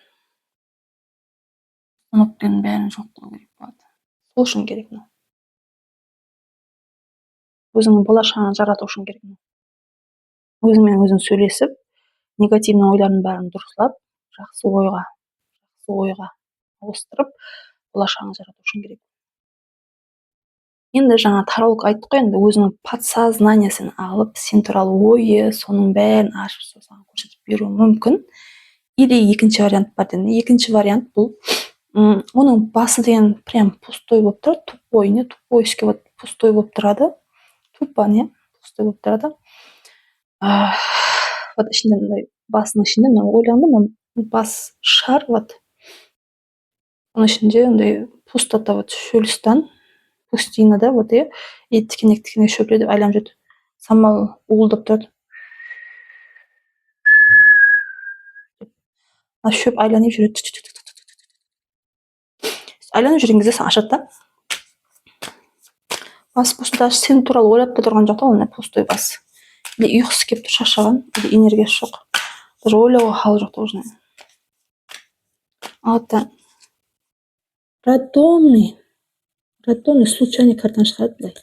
Үміттің бәрін жоқ қылу керек болады. Сол үшін керек мынау. Өзіңнің болашағын жарату үшін керек мынау. Өзіңмен өзің сөйлесіп, негативный ойлардың бәрін дұрыстап, жақсы ойға ауыстырып, болашағын жарату үшін керек. Енді жаңа таролог айтты ғой, енді өзінің подсознаниесін алып, сен туралы ойы, соның бәрін ашып саған көрсетіп беруі мүмкін. Или екінші вариант бар деді. Екінші вариант бұл, оның басы деген прям пустой болып тұрады, тупой, не тупой, вот пустой болып тұрады, тупо, не пустой болып тұрады. Вот ішінде мындай басының ішінде мына ойланды, мына бас шар, вот оның ішінде мындай пустота, вот шөлістан, пустинада, вот и тікенек шөпіре деп айналып жүреді. Самал уылдап тұрады. Шөп айланып жүреді. Айланып жүрген кезде сен ашады да. Бас пустой, сен туралы ойлап та тұрған жоқ та, ол пустой бас. Или ұйқысы келіп тұр, шаршаған, или энергиясы жоқ. Даже ойлауға халы жоқ та уже. Алады рандомный случайный картаны шығарады былай.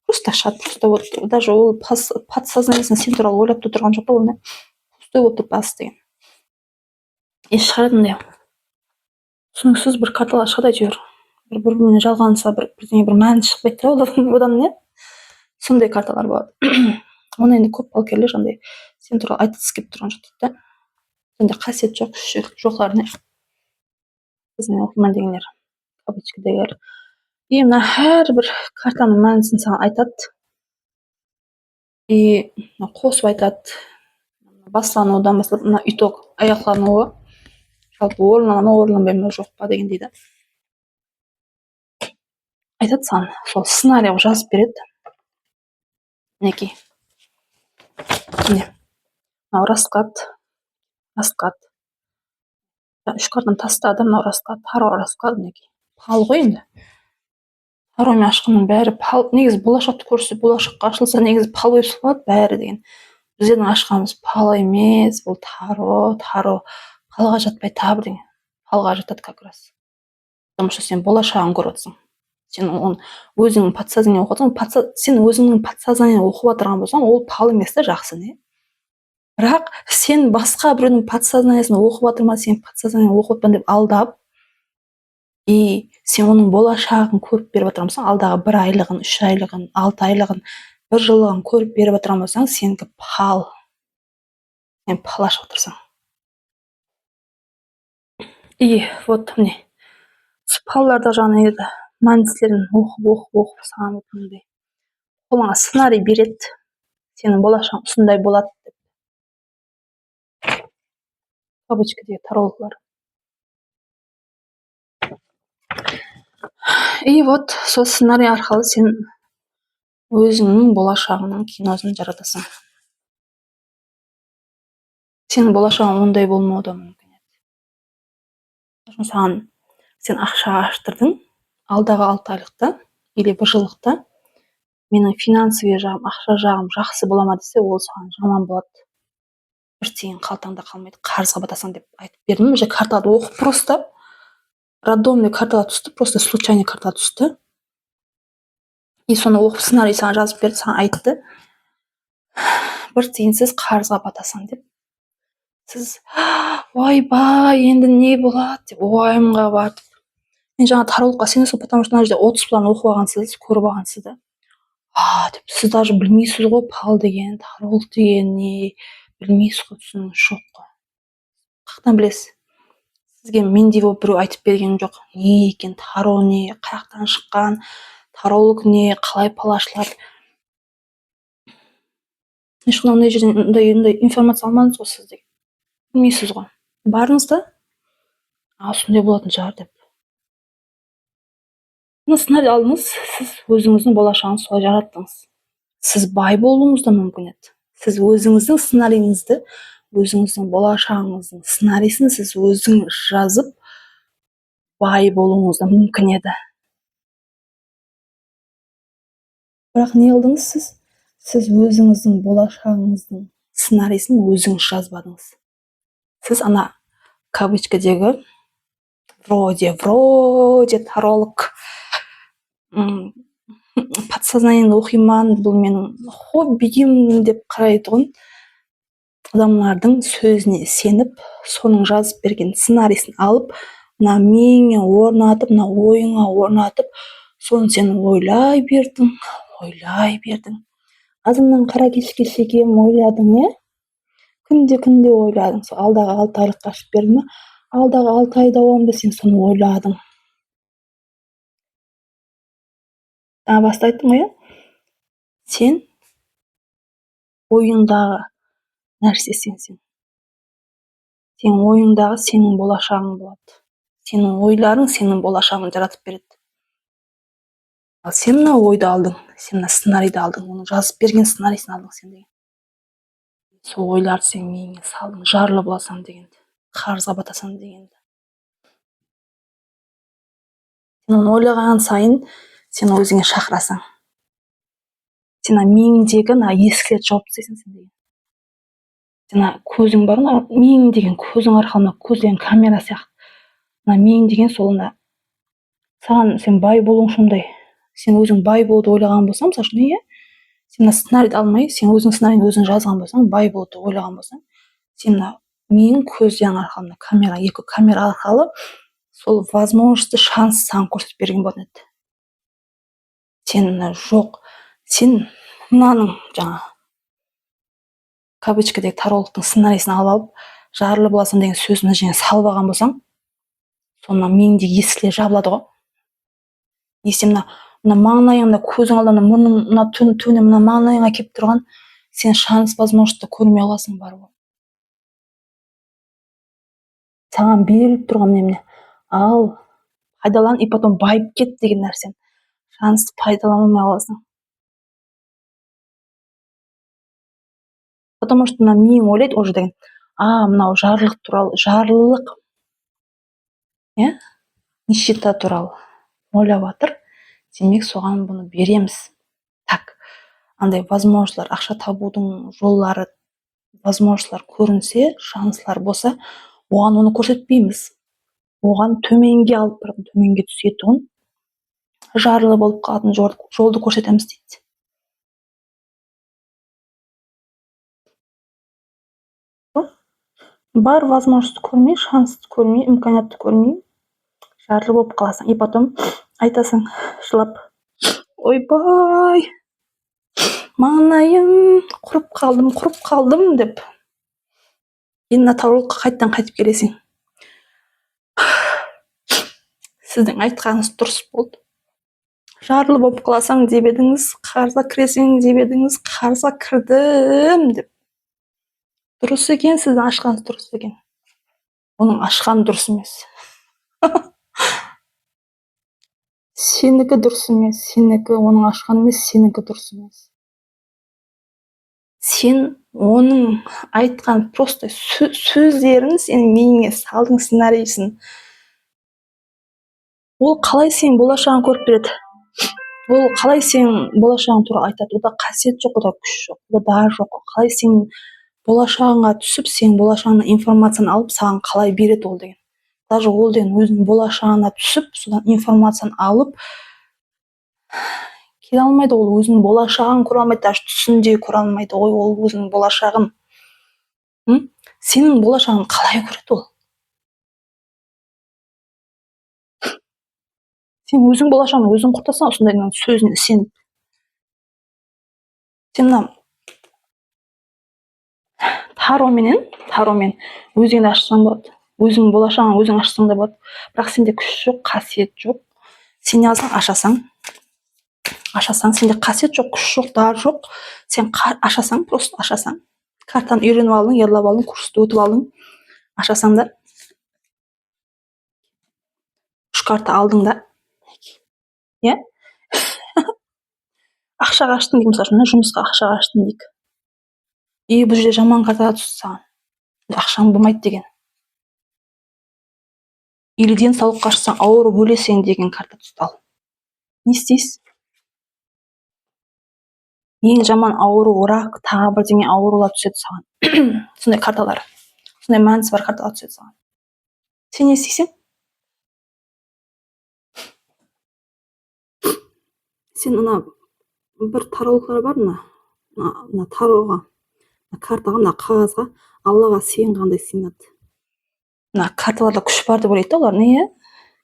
Просто ашады, просто вот даже ол подсознаниесін сен туралы ойлап та тұрған жоқ та, ол пустой болып тұр бас деген. И шығарады мындай. Түсініксіз бір карталар шығады әйтеуір. Бір-біріне жалғанса, бірдеңе бір мәні шықпайды да, одан не? Сондай карталар болады. Оны енді көп балгерлер жаңағыдай сен туралы айтқысы келіп тұрған жоқ дейді да. Сондай қасиет жоқ, жоқлар не? Біздің оқырман дегендер, кавычкадагылар. И мына әрбір картаның мәнісін саған айтады. И қосып айтады. Басталудан бастап мына итог, аяқталуы, жалпы орындала ма, орындалмай ма, жоқ па дегендей да. Айтады саған, сол сценарий жазып береді. Мінекей. Міне. мынау расклад 3 картаны тастады, мынау расклад, таро расклад мінекей. Пал ғой енді. Таромен ашқанның бәрі пал. Негізі болашақты көрсе, болашаққа ашылса, негізі пал болып шығады бәрі деген. Біздердің ашқанымыз пал емес, бұл таро палға жатпай табы деген. Палға жатады как раз. Потому что сен болашағын көріп отырсың. Сен оны өзіңнің подсознаниең оқып отырсың. Сен өзіңнің подсознаниең оқып отырған болсаң, ол пал емес та, жақсы не. Бірақ сен басқа біреудің подсознаниясын оқып отырма, сен подсознаниең оқып отырмын деп алдап, и сен оның болашағын көріп беріп отырған болсаң, алдағы 1 айлығын, 3 айлығын, 6 айлығын, 1 жылығын көріп беріп отырған болсаң, сенікі пал. Сен пал ашып отырсың. И вот міне палларды жаңа еді мәністерін оқып саған өткендей. Қолыңа сценарий береді. Сенің болашағың осындай болады деп. Кавычкадегі тарологлар. И вот сол сценарий арқылы сен өзіңнің болашағыңның киносын жаратасың. Сенің болашағың ондай болмауы да мүмкін еді. Саған сен ақша аштырдың, алдағы 6 айлықта или 1 жылықта менің финансовый жағым, ақша жағым жақсы бола ма десе, ол саған жаман болады. 1 тиын қалтаңда қалмайды, қарызға батасың деп айтып бердім. Уже картада оқып просто рандомный картаға түсті, просто случайный картаға түсті. И соны оқып сценарий саған жазып берді, саған айтты. 1 тиынсыз қарызға батасың деп. Сіз ойбай, енді не болады деп уайымға батып. Мен жаңа тарологқа сенесің, потому что мына жерде 30 план оқып алғансыз, көріп алғансыз да. Деп сіз даже білмейсіз ғой, пал деген, таролог деген не, білмейсіз ғой, түсінігіңіз жоқ қой. Қаяқтан білесіз? Сізге мендей болып біреу айтып берген жоқ. Не екен, таро не, қаяқтан шыққан, таролог не, қалай пал ашылады. Ешқандай ондай жерден ондай информация алмадыңыз ғой сіз деген. Білмейсіз ғой. Барыңыз да, осындай болатын шығар деп. Сценарий алдыңыз, сіз өзіңіздің болашағын солай жараттыңыз. Сіз бай болуыңыз да мүмкін еді. Сіз өзіңіздің сценарийіңізді, өзіңіздің болашағыңыздың сценарийсін сіз өзіңіз жазып, бай болуыңыз да мүмкін еді. Бірақ не қылдыңыз сіз? Сіз өзіңіздің болашағыңыздың сценарийсін өзіңіз жазбадыңыз. Сіз ана кавычкадегі вроде таролог подсознаниені оқиман, бұл менің хоббиім деп қарайтұғын адамдардың сөзіне сеніп, соның жазып берген сценарийсін алып, мына миыңа орнатып, мына ойыңа орнатып, соны сен ойлай бердің. Азаннан қара кешке шейін ойладың, күнде ойладың. Сол алдағы 6 айлыққа ашып берді ме? Алдағы 6 ай давамында сен соны ойладың. Баста айттым ғой, сен ойыңдағы нәрсе сенсің. Сен ойыңдағы сенің болашағың болады. Сенің ойларың сенің болашағын жаратып береді. Ал сен мына ойды алдың, сен мына сценарийді алдың, оны жазып берген сценарийсін алдың сен деген. Сол ойларды сен миыңа салдың, жарлы боласың дегенді, қарызға батасың дегенді. Сен оны ойлаған сайын сен өзіңе шақырасың. Сен миыңдегі ескілерді жауып тастайсың сен деген. Сен көзің бар, миың деген көзің арқылы, көз деген камера сияқты. Миың деген сол саған сен бай болуың сондай. Сен өзің бай болуды ойлаған болсаң, мысалы үшін, сен сценарийді алмай, сен өзің сценарийді өзің жазған болсаң, бай болуды ойлаған болсаң, сен миың көзден арқылы, камера, екі камера арқылы сол возможности, шанс саған көрсетіп берген болатын еді. Сен жоқ, сен мынаның жаңа кавычкадегі тарологтың сценарийсін алып, жарлы боласың деген сөзін және салып алған болсаң, сонда миыңдегі ескілер жабылады ғой. Сен мына маңайыңда, көзің алдында, мұрның төне мына маңайыңа келіп тұрған, сен шанс возможностьті көрмей қаласың бар ғой. Саған беріліп тұрған немене? Ал, пайдалан, и потом байып кет деген нәрсен. Шансты пайдалана алмай қаласың. Потому что мына миың ойлайды уже деген, мынау жарлық туралы, жарлылық, иә, нищета туралы ойлап жатыр, демек соған бұны береміз. Так, андай возможностьлар, ақша табудың жолдары, возможностьлар көрінсе, шанслар болса, оған оны көрсетпейміз. Оған төменге алып барып, төменге түсетұғын, жарлы болып қалатын жолды көрсетеміз дейді. Бар возможность көрмей, шансты көрмей, имканиятты көрмей, жарлы болып қаласың. И потом айтасың, жылап, ойбай, маңайым, құрып қалдым деп. Енді натуралыққа қайттан қайтып келесің. Сіздің айтқаныңыз дұрыс болды. Жарлы болып қаласаң деп едіңіз, қарызға кіресің деп едіңіз, қарызға кірдім деп. Дұрыс екен, сіздің ашқаныңыз дұрыс екен. Оның ашқаны дұрыс емес. Сенікі дұрыс емес, сенікі оның ашқаны емес, сенікі дұрыс емес. Сен оның айтқан просто сөздерін сен миыңа салдың, сценарийсін. Ол қалай сен болашағын көріп береді? Ол қалай сен болашағың туралы айтады? Ода қасиет жоқ, ода күш жоқ, ода жоқ. Қалай сен болашағыңа түсіп, сен болашағыңа информацияны алып, саған қалай береді ол деген. Даже ол деген өзінің болашағына түсіп, содан информацияны алып келе алмайды, ол өзінің болашағын көре алмайды, даже түсінде көре алмайды, ол өзінің болашағын. Сенің болашағын қалай көреді ол? Сен өзің болашағын өзің құртасың, осындай сөзіне сеніп. Сен мына таромен өзіңді ашсаң болады, өзің болашағын өзің ашсаң да болады, бірақ сенде күш жоқ, қасиет жоқ. Сен yazsаң, ашасаң, сенде қасиет жоқ, күш жоқ, дар жоқ. Сен ашасаң, просто ашасаң, картаны үйреніп алдың, ярлап алдың, курсты өтіп алдың, ашасаң да 3 карта алдың да, иә? Ақшаға аштың дейік, мысалы, жұмысқа ақшаға аштың дейік. И бұл жерде жаман картаға түсті саған. Ақшаң болмайды деген. Или денсаулыққа ашсаң, ауырып өлесің деген карта түсті ал. Не істейсіз? Ең жаман ауру, рак, тағы бірдеңе аурулар түседі саған. Сондай карталар, сондай мәнісі бар карталар түседі саған. Сен не істейсің? Сен ана бір таролықтар бар, мына тароға, картаға, мына қағазға Аллаға сыйынғандай сыйынады. Мына карталарда күш бар деп ойлайды, олар не?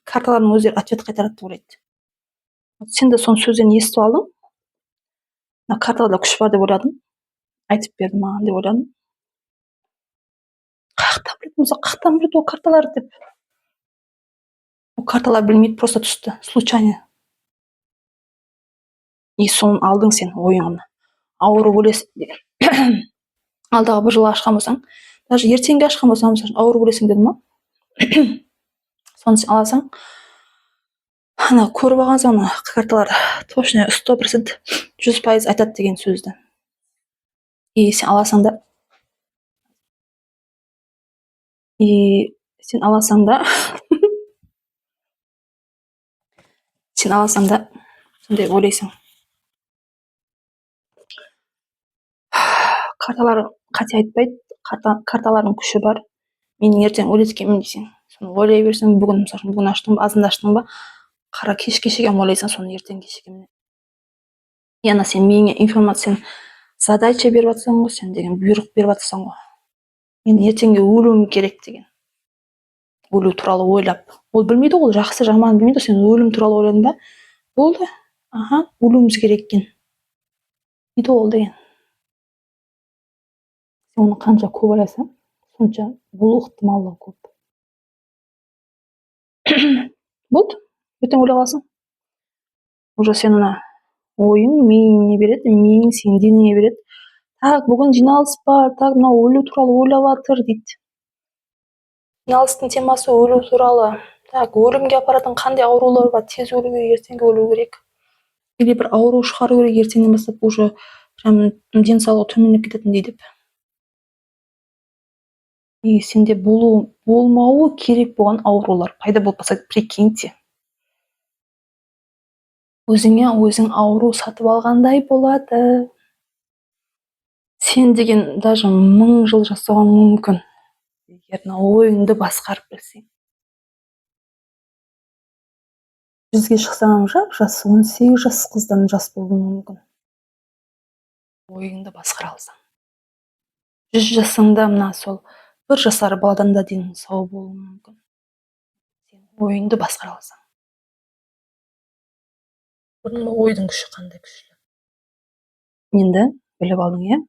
Карталардың өздері ответ қайтарады деп ойлайды. Сен де соның сөздерін естіп алдың. Мына карталарда күш бар деп ойладың. Айтып берді маған деп ойладың. Қақтан біледі ол карталар деп. Ол карталар білмейді, просто түсті, случайно. И соны алдың сен ойыңа. Ауырып өлесің деген. Алдағы бір жыл ашқан болсаң, даже ертеңге ашқан болсаң, ауырып өлесің дедім ма? Соны сен аласаң, ана көріп алған соң карталар точно 100%, 100% айтады деген сөзді. И сен аласаң да, сондай ойлайсың. Карталар қате айтпайды, карталардың күші бар. Мен ертең өлеткенмін дейсің. Соны ойлай берсең, бүгін аштың ба, азында аштың ба, қара кешегем ойлайсың, соны ертең кешегем. Яна сен миыңа информацияны задача беріп жатсаң ғой, сен деген бұйрық беріп жатсаң ғой. Мен ертеңге өлуім керек деген. Өлу туралы ойлап. Ол білмейді, ол жақсы жаман білмейді, сен өлім туралы ойладың ба? Болды. Өлуіміз керек екен. Дейді ол деген. Сен оны қанша көп ойласаң, сонша бұл ықтималы көп. Болды. Ертең ойлап аласың. Уже сен ана ойың миыңе береді, миың сенің денеңе береді. Так, бүгін жиналыс бар, так, мынау өлу туралы ойлап жатыр дейді. Жиналыстың темасы өлу туралы. Так, өлімге апаратын қандай аурулар бар, тез өлу керек, ертеңге өлу керек. Или бір ауру шығару керек, ертеңнен бастап уже прям денсаулығы төмендеп кететін дейді. Сенде болмауы керек болған аурулар пайда болып қалса, прикиньте. Өзіңе өзің ауру сатып алғандай болады. Сен деген даже 1000 жыл жасауың мүмкін, егер ойыңды басқарып білсең. Жүзге шықсаң жас 18 жас қыздан жас болуың мүмкін, ойыңды басқара алсаң. 100 жасыңда мына сол 1 жасар баладан да денің сау болуы мүмкін, сен ойыңды басқара алсаң. Көрдің бе, ойдың күші қандай күшті. Енді біліп алдың, иә?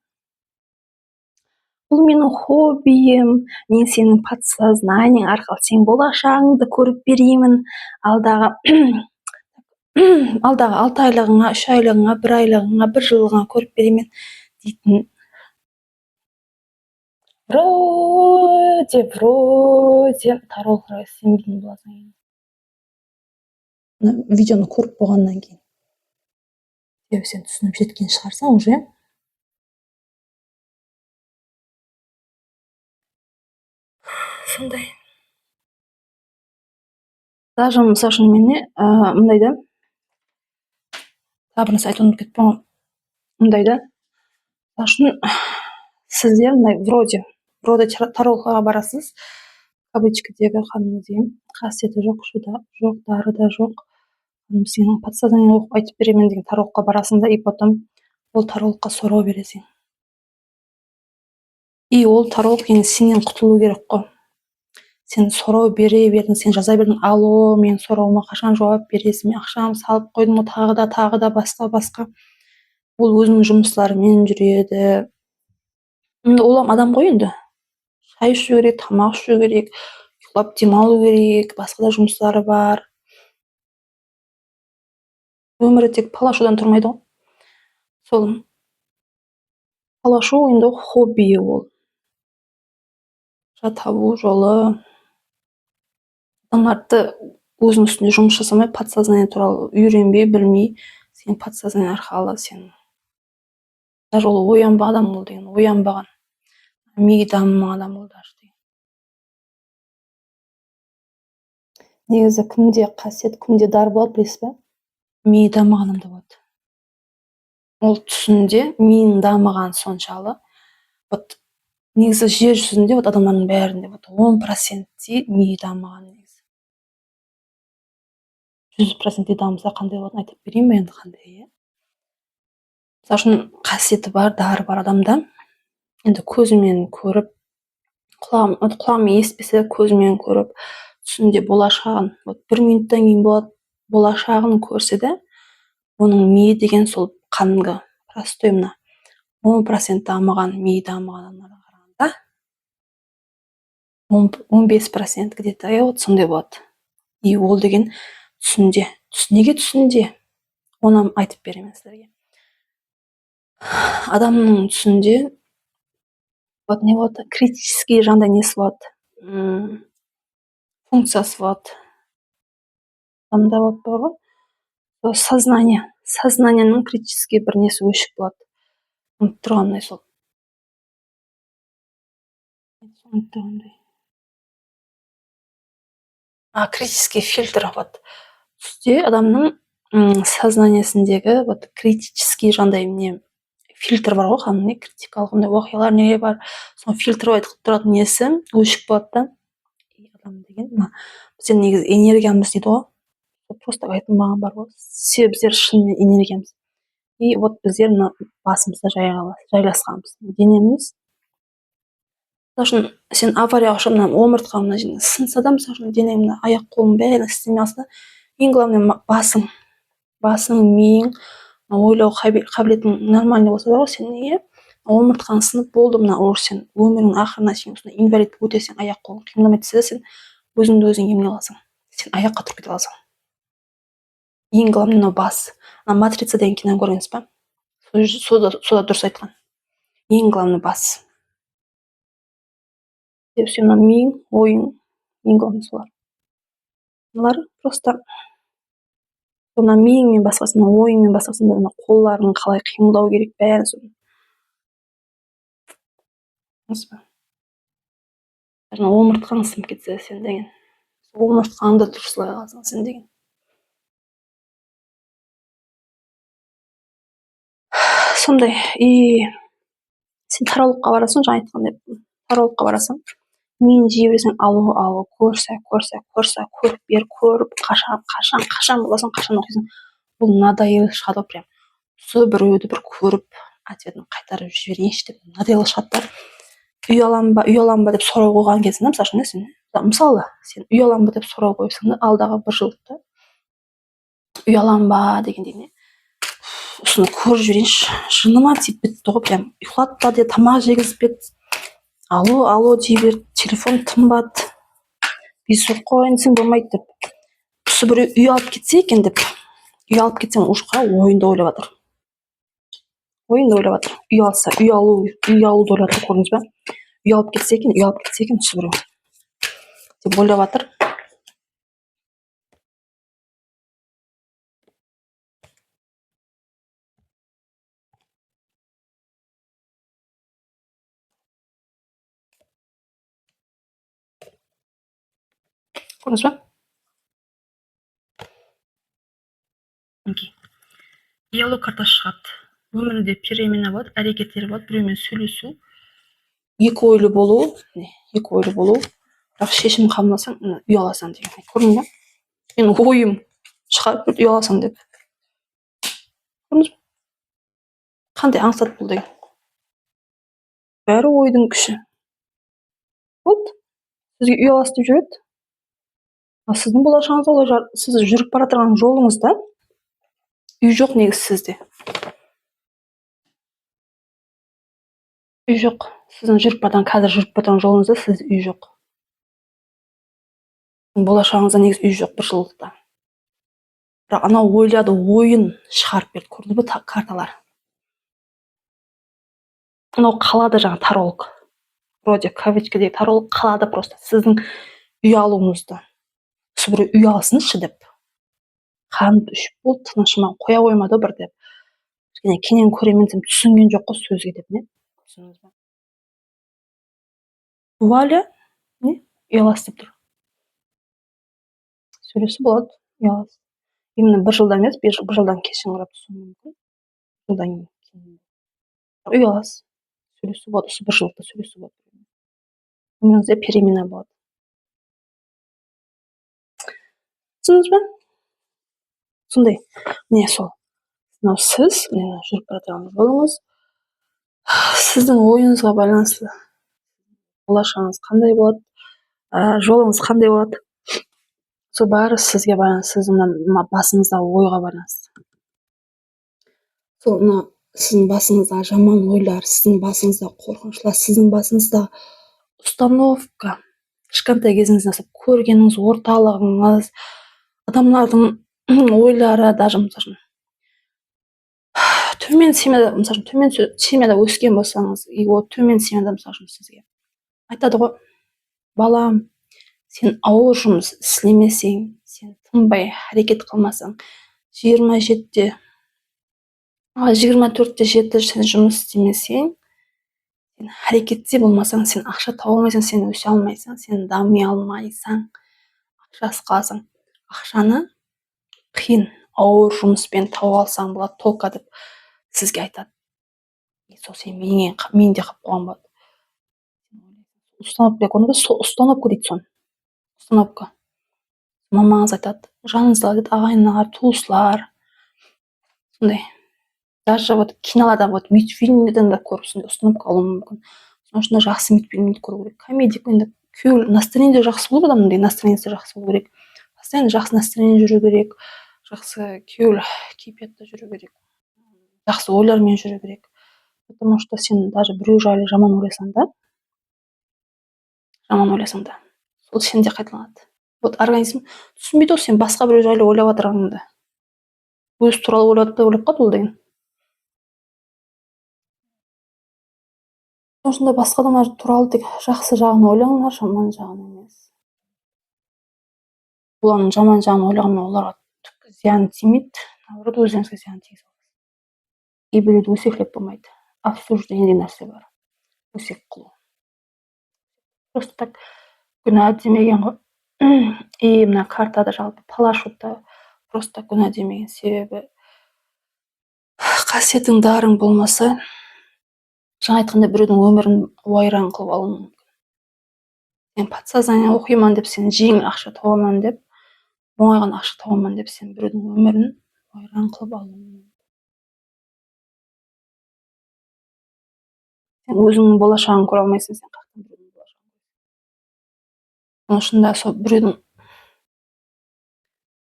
Бұл менің хоббиім, мен сенің подсознаниең арқылы сен болашағыңды көріп береймін. Алдағы 6 айлығыңа, 3 айлығыңа, 1 айлығыңа, 1 жылыңа көріп береймін дейтін. Вроде таролға сенбейтін боласың. Видеоны көріп болғаннан кейін. Сен түсініп жеткен шығарсың уже. Сондай. Даже мысал үшін менне мындай да. Тағы бір нәрсе айтып ұмытып кетпін ғой. Мындай да. Мысал үшін сіздер мындай вроде таролға барасыз. Кавычкадегі ханым деймін. Қасиеті жоқ, жоқ, дары да жоқ. Сенің подсознаниең оқып айтып беремін деген таролға барасың да, и потом ол таролға сұрау бересің. И ол таролог енді сенен құтылу керек қой. Сен сұрау бере бердің, сен жаза бердің, алло, мен сұрауыма қашан жауап бересің, мен ақшамды салып қойдым, тағы да басқа. Ол өзінің жұмыстарымен жүреді. Ол адам ғой енді. Шай ішу керек, тамақ ішу керек, ұйықтап демалу керек, басқа да жұмыстары бар. Өмірі тек пал ашудан тұрмайды ғой. Сол пал ашу енді хобби ол. Табу жолы. Адамдарды өзінің үстінде жұмыс жасамай, подсознание туралы үйренбей, білмей, сен подсознание арқылы сен даже ол оянбаған адам ол деген, оянбаған миы дамымаған адам ол даже. Негізі кімде қасиет, кімде дар болады білесіз бе? Миы дамыған адамда болады. Ол түсінде миың дамыған соншалы. Вот негізі жер жүзінде вот адамдардың бәрінде вот 10%-те миы дамыған негізі. 100%-те дамыса қандай болатынын айтып берейін бе енді қандай, иә? Мысалы үшін қасиеті бар, дары бар адамда енді көзімен көріп, құлағымен естпесе, көзімен көріп, түсінде болашағын, 1 минуттан кейін болашағын көрсе де, оның миы деген сол қанғы простой мына 10% дамыған миы дамыған адамдарға қарағанда 15% где-то вот сондай болады. И ол деген түсінде. Неге түсінде? Оны айтып беремін сіздерге. Адамның түсінде вот не болады, критический жаңағыдай несі болады, функциясы болады. Адамда вот бар ғой, сознанияның критический бір несі өшік болады. Ұмытып тұрғандай сол. Критический фильтр вот. Түсте адамның сознаниясындегі вот критический жаңағыдай не фильтр бар ғой, қандай критикалық оқиғалар неге бар, сол фильтрлеп тұратын несі өшік болады да. Адам деген сен негізі энергиямыз дейді ғой. Просто айтылмаған бар ғой. Біздер шынымен энергиямыз. И вот біздер мына басымызда жайласқанбыз. Денеміз. Мысалы үшін сен аварияға ұшырап, мына омыртқа мына жеріне сынса да, мысалы үшін денең мына аяқ қолың бәрі істемей қалса, ең главное басың, миың, ойлау қабілетің нормальный болса бар ғой, сен неге омыртқаң сынып болды, мына уже сен өміріңнің ақырына шейін инвалид өтесің, аяқ қолың қимылдамай тұрса, сен өзіңді өзің емдей аласың. Сен аяққа тұрып кете аласың. Ең главный мынау бас. Матрица деген киноны көрдіңіз ба? Сода дұрыс айтқан. Ең главный бас. Сен миың, ойың, ең главный солар. Олар просто мына миыңмен басқасын, ойыңмен басқасын, қолдарың қалай қимылдау керек, бәрі сол. Жаңа омыртқаң сынып кетсе сен деген. Омыртқаңды дұрыслай аласың сен деген. Сондай. Сен тарологқа барасың, жаңа айтқандай. Тарологқа барасың. Мені жей берсең, алу, көріп бер, көріп, қашан боласың, қашан оқисың. Бұл надоел шығады прям. Біреуді бір көріп, ответін қайтарып жіберейінші деп надоел шығады. Үй алам ба деп сұрау қойған кезінде, мысалы сен үй алам ба деп сұрау қойсаң да, алдағы бір жылда үй алам ба дегендей не осыны көріп жіберейінші, жыныма тиіп бітті ғой, прям ұйықтатпа де, тамақ жегізбеді, алло дей бер, телефон тынбады, бейсок қойынсың болмайды деп. Осы біреу үй алып кетсе екен деп, үй алып кетсең уже ойында ойлап жатыр. Үй алса, үй алуды ойлап жатыр, көрдіңіз ба? Үй алып кетсе екен, осы біреу деп ойлап жатыр. Көрдіңіз ба? Үй алу картасы шығады. Өмірінде перемена болады, әрекеттері болады, біреумен сөйлесу, екі ойлы болу, бірақ шешім қабылдасаң, үй аласың деген. Көрдің ба? Мен ойым шығарып үй аласың деп. Көрдіңіз ба? Қандай аңсат бұл деген. Бәрі ойдың күші. Вот, сізге үй аласыз деп жүреді. Сіздің болашағыңызда, сіз жүріп бара жатқан жолыңызда үй жоқ негізі сізде. Үй жоқ. Сіздің қазір жүріп бара жатқан жолыңызда сізде үй жоқ. Болашағыңызда негізі үй жоқ бір жылда. Бірақ анау ойлады, ойын шығарып берді. Көрді бе карталар? Анау қалады жаңа таролог. Вроде кавычкадегі таролог қалады просто сіздің үй алуыңызды. Бір үй алсыншы деп. Қанды ішіп болды, тынышыма қоя қоймады бір деп. Кенен көремін десем түсінген жоқ қой сөзге деп не? Түсіндіңіз ба? Валя не? Үй аласыз деп тұр. Сөйлесу болады, үй аласыз. Именно бір жылдан емес, бір жылдан кейін қарап түсуі мүмкін. Жылдан кейін. Үй аласыз. Сөйлесу болады, осы бір жылда сөйлесу болады. Өміріңізде перемена болады. Түсіндіңіз ба? Сондай. Міне сол. Мынау сіз, жүріп бара жатқан жолыңыз, сіздің ойыңызға байланысты. Болашағыңыз қандай болады, жолыңыз қандай болады. Сол бәрі сізге байланысты, сіздің басыңыздағы ойға байланысты. Сол сіздің басыңыздағы жаман ойлар, сіздің басыңыздағы қорқыныштар, сіздің басыңыздағы установка, кішкентай кезіңізден көргеніңіз, орталығыңыз, адамдардың ойлары, даже төмен семьяда өскен болсаңыз, төмен семьяда сізге айтады ғой, балам, сен ауыр жұмыс істемесең, сен тынбай әрекет қылмасаң, 24-те 7 сен жұмыс істемесең, сен әрекетте болмасаң, сен ақша тауа алмайсың, сен өсе алмайсың, сен дами алмайсың, ақшасыз қаласың. Ақшаны қиын, ауыр жұмыспен тауып алсаң болады, толқа деп сізге айтады. Сол сен менде қалып қойған болады. Установка дейді соны. Установка. Мамаңыз айтады, жаныңыздағы ағайындар, туыстылар. Сондай. Даже киноларда мультфильмдерден де көріп сондай установка алуы мүмкін. Соның үшін жақсы мультфильмді көру керек. Комедия, енді күйеу настроение жақсы болу, адамның настроениесі жақсы болу керек. Постоянно жақсы настроение жүру керек. Жақсы кейпиятта жүру керек. Жақсы ойлармен жүру керек. Потому что сен даже біреу жайлы жаман ойласаң да, сол сенде қайталанады. Организм түсінбейді ғой, сен басқа біреу жайлы ойлап отырғаныңды. Өз туралы ойлап қалды ол деген. Осында басқа адамдар туралы тек жақсы жағын ойлаңдар, жаман жағын емес. Олардың жаман жағын ойлағанмен оларға түк зиян тимейді, наоборот өзіңізге зиян тигізеді. Кейбіреуді өсектеп болмайды. Обсуждение деген нәрсе бар. Өсек қылу. просто так күнә демеген ғой. И мына картада жалпы палашутта просто күнә демеген себебі қасиетің дарың болмаса, жаңа айтқандай біреудің өмірін ойран қылып алуың мүмкін. Сен подсознание оқиман деп, сен жеңіл ақша табамын деп, оңай ғана ақша табамын деп, сен біреудің өмірін ойран қылып алуың мүмкін. Сен өзіңнің болашағын көре алмайсың, сен қаяқтан біреудің болашағын. Оның шынында сол біреудің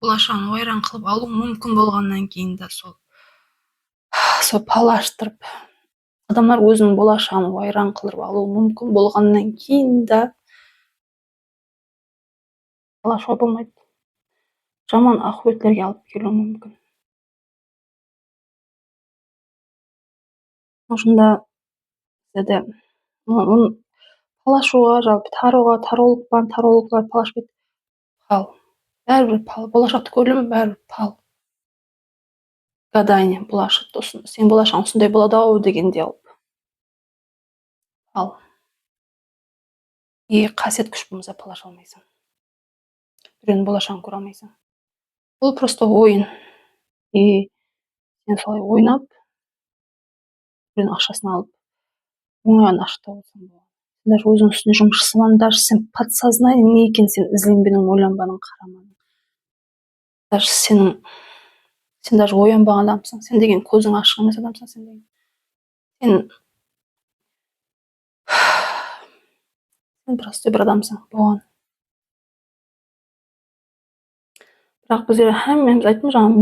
болашағын ойран қылып алу мүмкін болғаннан кейін де сол палаштырып, адамдар өзінің болашағын ойран қылып алу мүмкін болғаннан кейін де палашуға болмайды. Жаман ақуетлерге алып келуі мүмкін. Ошында сізді палашуға, жалпы таруға, тарологлар палаш бет пал. Бәрібір пал. Болашақты көрілімі бәрібір пал. Гадание, болашақ тосын. Сен болашағың осындай болады ау дегенде алып. Пал. И қасиет күш болмаса палаша алмайсың. Біреудің болашағын көре алмайсың. Бұл просто ойын. И сен солай ойнап, біреудің ақшасын алып, оңайған ақша тауып болады. Сен даже өзің үстіне жұмыс жасамадың, даже сен подсознание не екенін сен ізденбедің, ойланбадың, қарамадың. Даже сен даже оянбаған адамсың. Сен деген көзің ашық емес адамсың, сен деген. Сен простой бір адамсың болған. Бірақ біздер әмеміз айттым жаңа,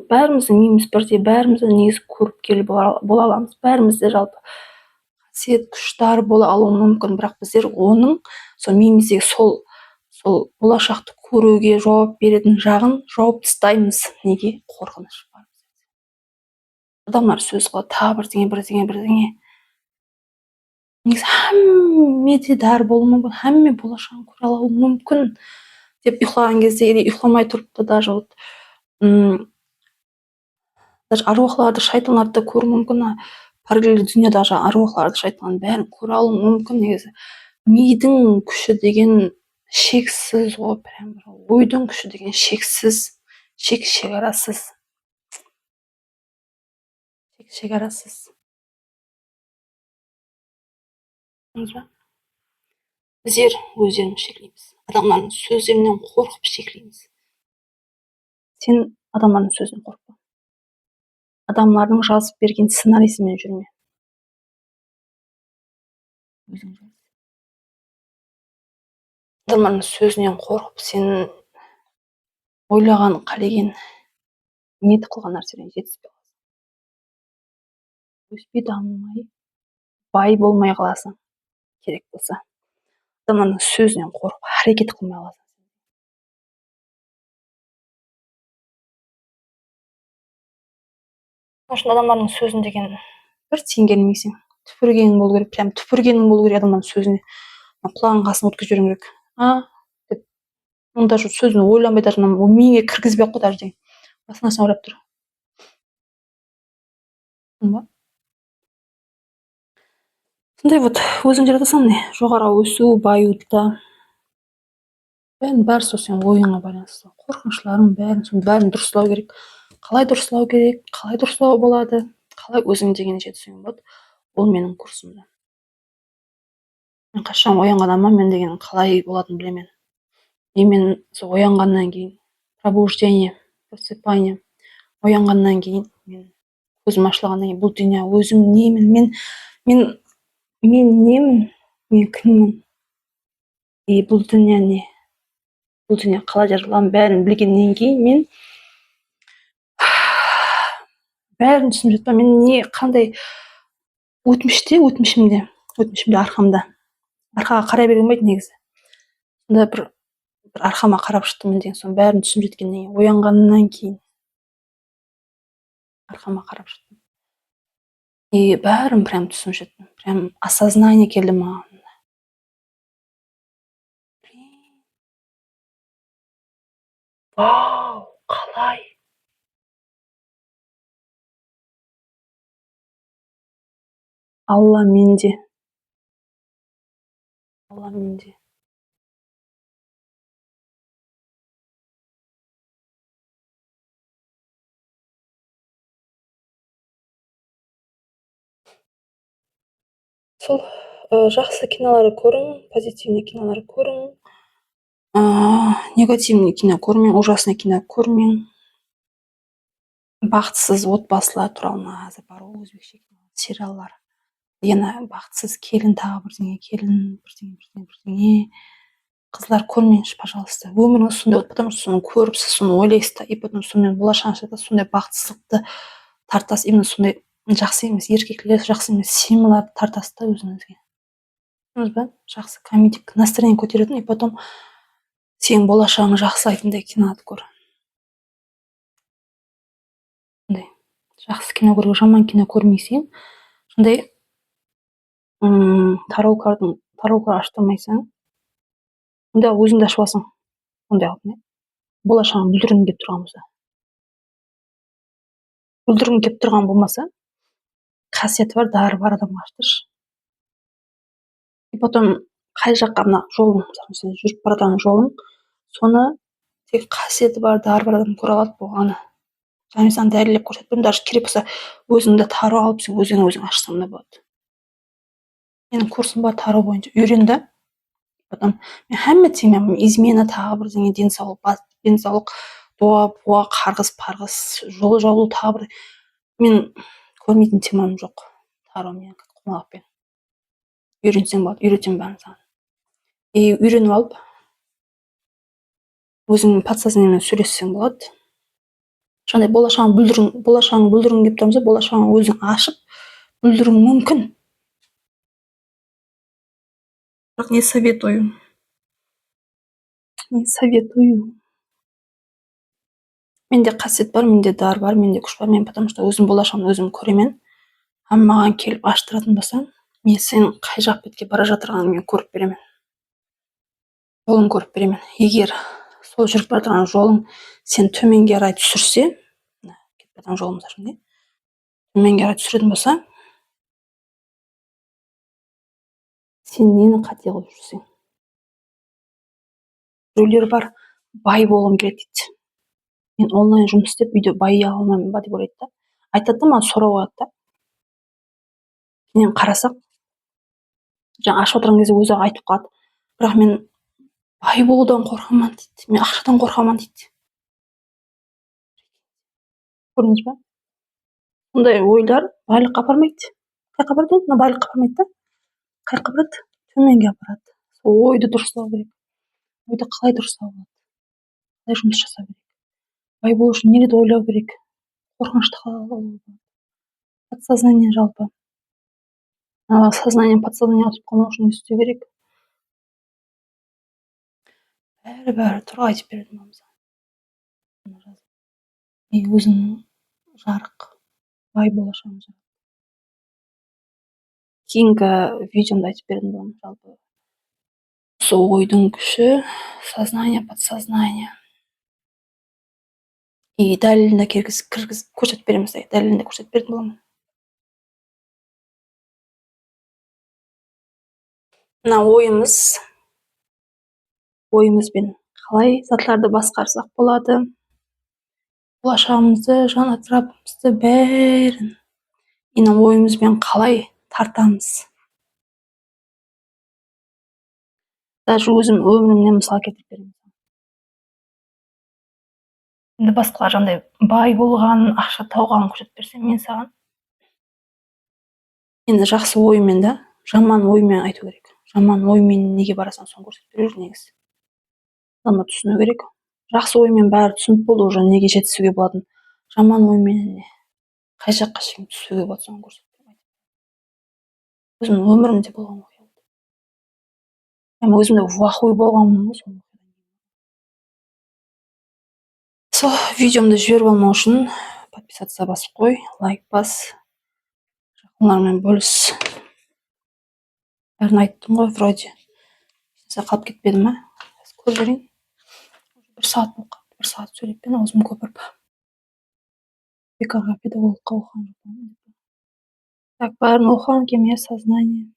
бәріміздің миымыз бірдей, бәрімізді негізі көріп келіп бола аламыз. Бәрімізде жалпы қасиет күштар бола алуы мүмкін, бірақ біздер оның сол миымыздегі сол болашақты көруге жауап беретін жағын жауып тастаймыз. Неге? Қорқыныш бар. Адамдар сөз қылады, бірдеңе. Негізі әммеде дар болуы мүмкін, әмме болашағын көре алуы мүмкін деп ұйықтаған кезде, или ұйықтамай тұрып та даже аруақларды, шайтанларды көру мүмкін. Параллельді дүниеде аруақларды, шайтанларды бәрін көре алу мүмкін. Негізі мидың күші деген шексіз ғой, прям ойдың күші деген шексіз, шекарасыз. Біздер өздеріміз шеклейміз. Адамдардың сөздерінен қорқып шеклейміз. Сен адамдардың сөзінен қорқпа. Адамдардың жазып берген сценарийсімен жүрме. Өзің жаз. Адамдардың сөзінен қорқып, сен ойлаған, қалеген, ниет қылған нәрседен жетіспей қаласың. Өспей дамымай, бай болмай қаласың, керек болса. Адамдардың сөзінен қорқып, әрекет қылмай қаласың. Осында адамдардың сөзін деген бір теңгермейсің. Түпіргенің болу керек, прям түпіргенің болу керек адамдардың сөзіне. Құлағын қасын өткізіп жіберуің керек. Деп. Оның даже сөзін ойланбай, даже миыңа кіргізбей ақ қой даже деген. Басқасын ойлап тұр. Сондай өзің жаратасың, жоғары өсу, баюда. Бәрі сол сен ойыңа байланысты. Қорқынышларың бәрін дұрыстау керек. Қалай дұрыстау керек, қалай дұрыстау болады, қалай өзің деген жетсең болады. Ол менің курсымда. Мен қашан оянған адаммын, мен деген қалай болатынын білемін. И мен сол оянғаннан кейін пробуждение, просыпание, оянғаннан кейін, мен көзім ашылғаннан кейін бұл дүние өзім немін, мен немін, мен кіммін, и бұл дүние не, бұл дүние қалай жаралғанын бәрін білгеннен кейін мен бәрін түсініп жатпаймын. Мен не қандай өтмішімде арқаға қарай бере алмайды негізі. Сонда бір арқама қарап шықтым деген соң бәрін түсініп жеткеннен кейін, оянғаннан кейін арқама қарап шықтым. И бәрін прям түсініп жеттім. Прям осознание келді маған. Вау, қалай? Алла менде. Алла менде. Сол жақсы кинолар көрің, позитивный кинолар көрің. Негативный кино көрмең, ужасный кино көрмең. Бақытсыз отбасылар туралы азыр бар өзбекше сериалдар. Yana бақытсыз келін, тағы бірдеңе келін, бірдеңе. Қыздар көрмеңізші, пожалуйста. Өміріңіз сондай болады, потому что соны көріп, сіз соны ойлайсыз да, и потом сонымен болашағыңызда сондай бақытсыздықты тартасыз. Именно сондай жақсы емес еркектер, жақсы емес семьяларды тартасыз да өзіңізге. Түсіндіңіз ба? Жақсы комедик настроение көтеретін, и потом сенің болашағың жақсылайтындай киноларды көр. Сондай жақсы кино көру, жаман кино көрмейсің. Сондай тарау карта аштырмайсың. Онда өзіңді ашып алсаң, ондай алып не? Болашағын бүлдіргің келіп тұрған болса. Бүлдіргің келіп тұрған болмаса, қасиеті бар, дары бар адамға аштыршы. И потом қай жаққа мына жолың, сен жүріп бара жатқан жолың, соны тек қасиеті бар, дары бар адам көре алады болғаны. Және саған дәлелдеп көрсетпеймін, даже керек болса өзіңді тару алып сен өзің ашсаң да болады. Менің курсым бар тару бойынша, үйрен да. Потом мен hamma темам измена, тағы бірдеңе, денсаулық, дуа, қарғыс, жолы жабылу, тағы бір. Мен көрмейтін темам жоқ. Тарумен, құмалақпен. Үйренсең болады, үйретемін бәрін саған. И үйреніп алып, өзіңнің подсознаниемен сөйлессең болады. Жаңағыдай болашағың бүлдіргің келіп тұрмаса, болашағың өзің ашып, бүлдіруің мүмкін. Бірақ не советую. Менде қасиет бар, менде дар бар, менде күш бар. Мен потому что өзім болашағымды өзім көремін. Маған келіп аштыратын болсаң, мен сенің қай жақ бетке бара жатырғаныңды мен көріп беремін. Жолын көріп беремін. Егер сол жүріп бара жатқан жолың сен төменге қарай түсірсе, кетіп жатқан жолымыз ашылды. Төменге қарай түсіретін болса, сен нені қате қылып жүрсең? Біреулер бар, бай болғым келеді дейді. Мен онлайн жұмыс істеп, үйде бай алмаймын ба деп ойлайды да. Айтады да, маған сұрау қояды да. Мен қарасақ, жаңа ашып отырған кезде өзі айтып қалады. Бірақ мен бай болудан қорқамын дейді. Мен ақшадан қорқамын дейді. Көрдіңіз ба? Ондай ойлар байлыққа апармайды. Қайқа апарады ол? Байлыққа апармайды да. Қайқа апарады? Төменге апарады. Сол ойды дұрыстау керек. Ойды қалай дұрыстау болады? Қалай жұмыс жасау керек? Бай болу үшін нелерді ойлау керек? Қорқынышты қалай алу керек? Подсознание жалпы. Сознание, подсознание ауысып қалмау үшін не істеу керек? Бәрі тура айтып береді маған. И өзіңнің жарық, бай болашағың бар. Кейінгі видеомда айтып бердім оны жалпы. Сол ойдың күші, сознание, подсознание. И дәлеліне көрсетіп береміз. Дәлелінде көрсетіп бердім боламын. Мына ойымызбен қалай затларды басқарсақ болады, болашағымызды, жан атырабымызды бәрін мына ойымызбен қалай тартамыз. Даже өзім өмірімнен мысал келтіріп беремін. Енді басқалар жандай бай болған, ақша тауғанын көрсетіп берсем, мен саған енді жақсы оймен да, жаман оймен айту керек. Жаман оймен неге барасың, соны көрсетіп беру негізі. Оны түсіну керек. Жақсы оймен бәрі түсініп болды, уже неге жетісуге болатын. Жаман оймен қай жаққа шейін түсуге болады, соны көрсетіп беру. Өзімнің өмірімде болған оқиға. Мен өзімде вахуй болғанмын ғой сол. Сол видеомды жіберіп алмау үшін подписаться басып қой, лайк бас, жақындармен бөліс. Бәрін айттым ғой, вроде. Сен қалып кетпеді ма? Көріп берейін. 1 сағат болып қалды. 1 сағат сөйлеп пен аузым көпіріп. Бекарға педагогқа оқыған жоқпын. Так, бәрін оқыған кеме сознание.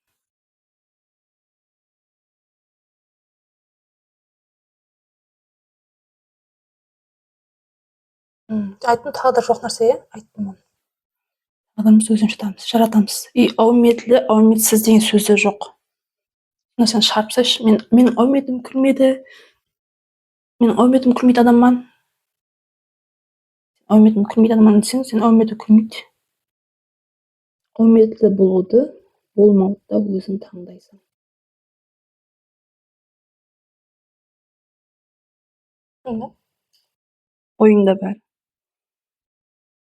Айттым, тағдыр жоқ нәрсе, иә, айттым оны. Тағдырымызды өзінше жаратамыз. И әумметсіз деген сөз де жоқ. Сен шығарып тастайшы. Менің әумметім күлмеді. Менің әумметім күлмейтін адаммын. Әумметім күлмейтін адаммын десең, сен әумметі күлмейді. Әумметті болуды, болмауды да өзің таңдайсың. Ойыңда бәрі.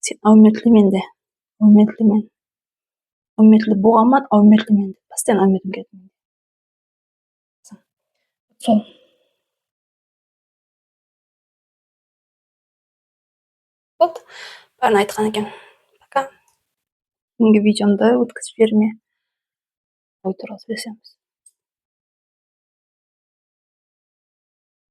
Сен әумметлімен де, әумметлімен. Әумметлі болғанмын, әумметлімен де. Постоянно әумметім келеді. Сол. Вот, бәрін айтқан екен. Пока. Бүгінгі видеомды өткізіп жіберме. Ой туралы сөйлесеміз.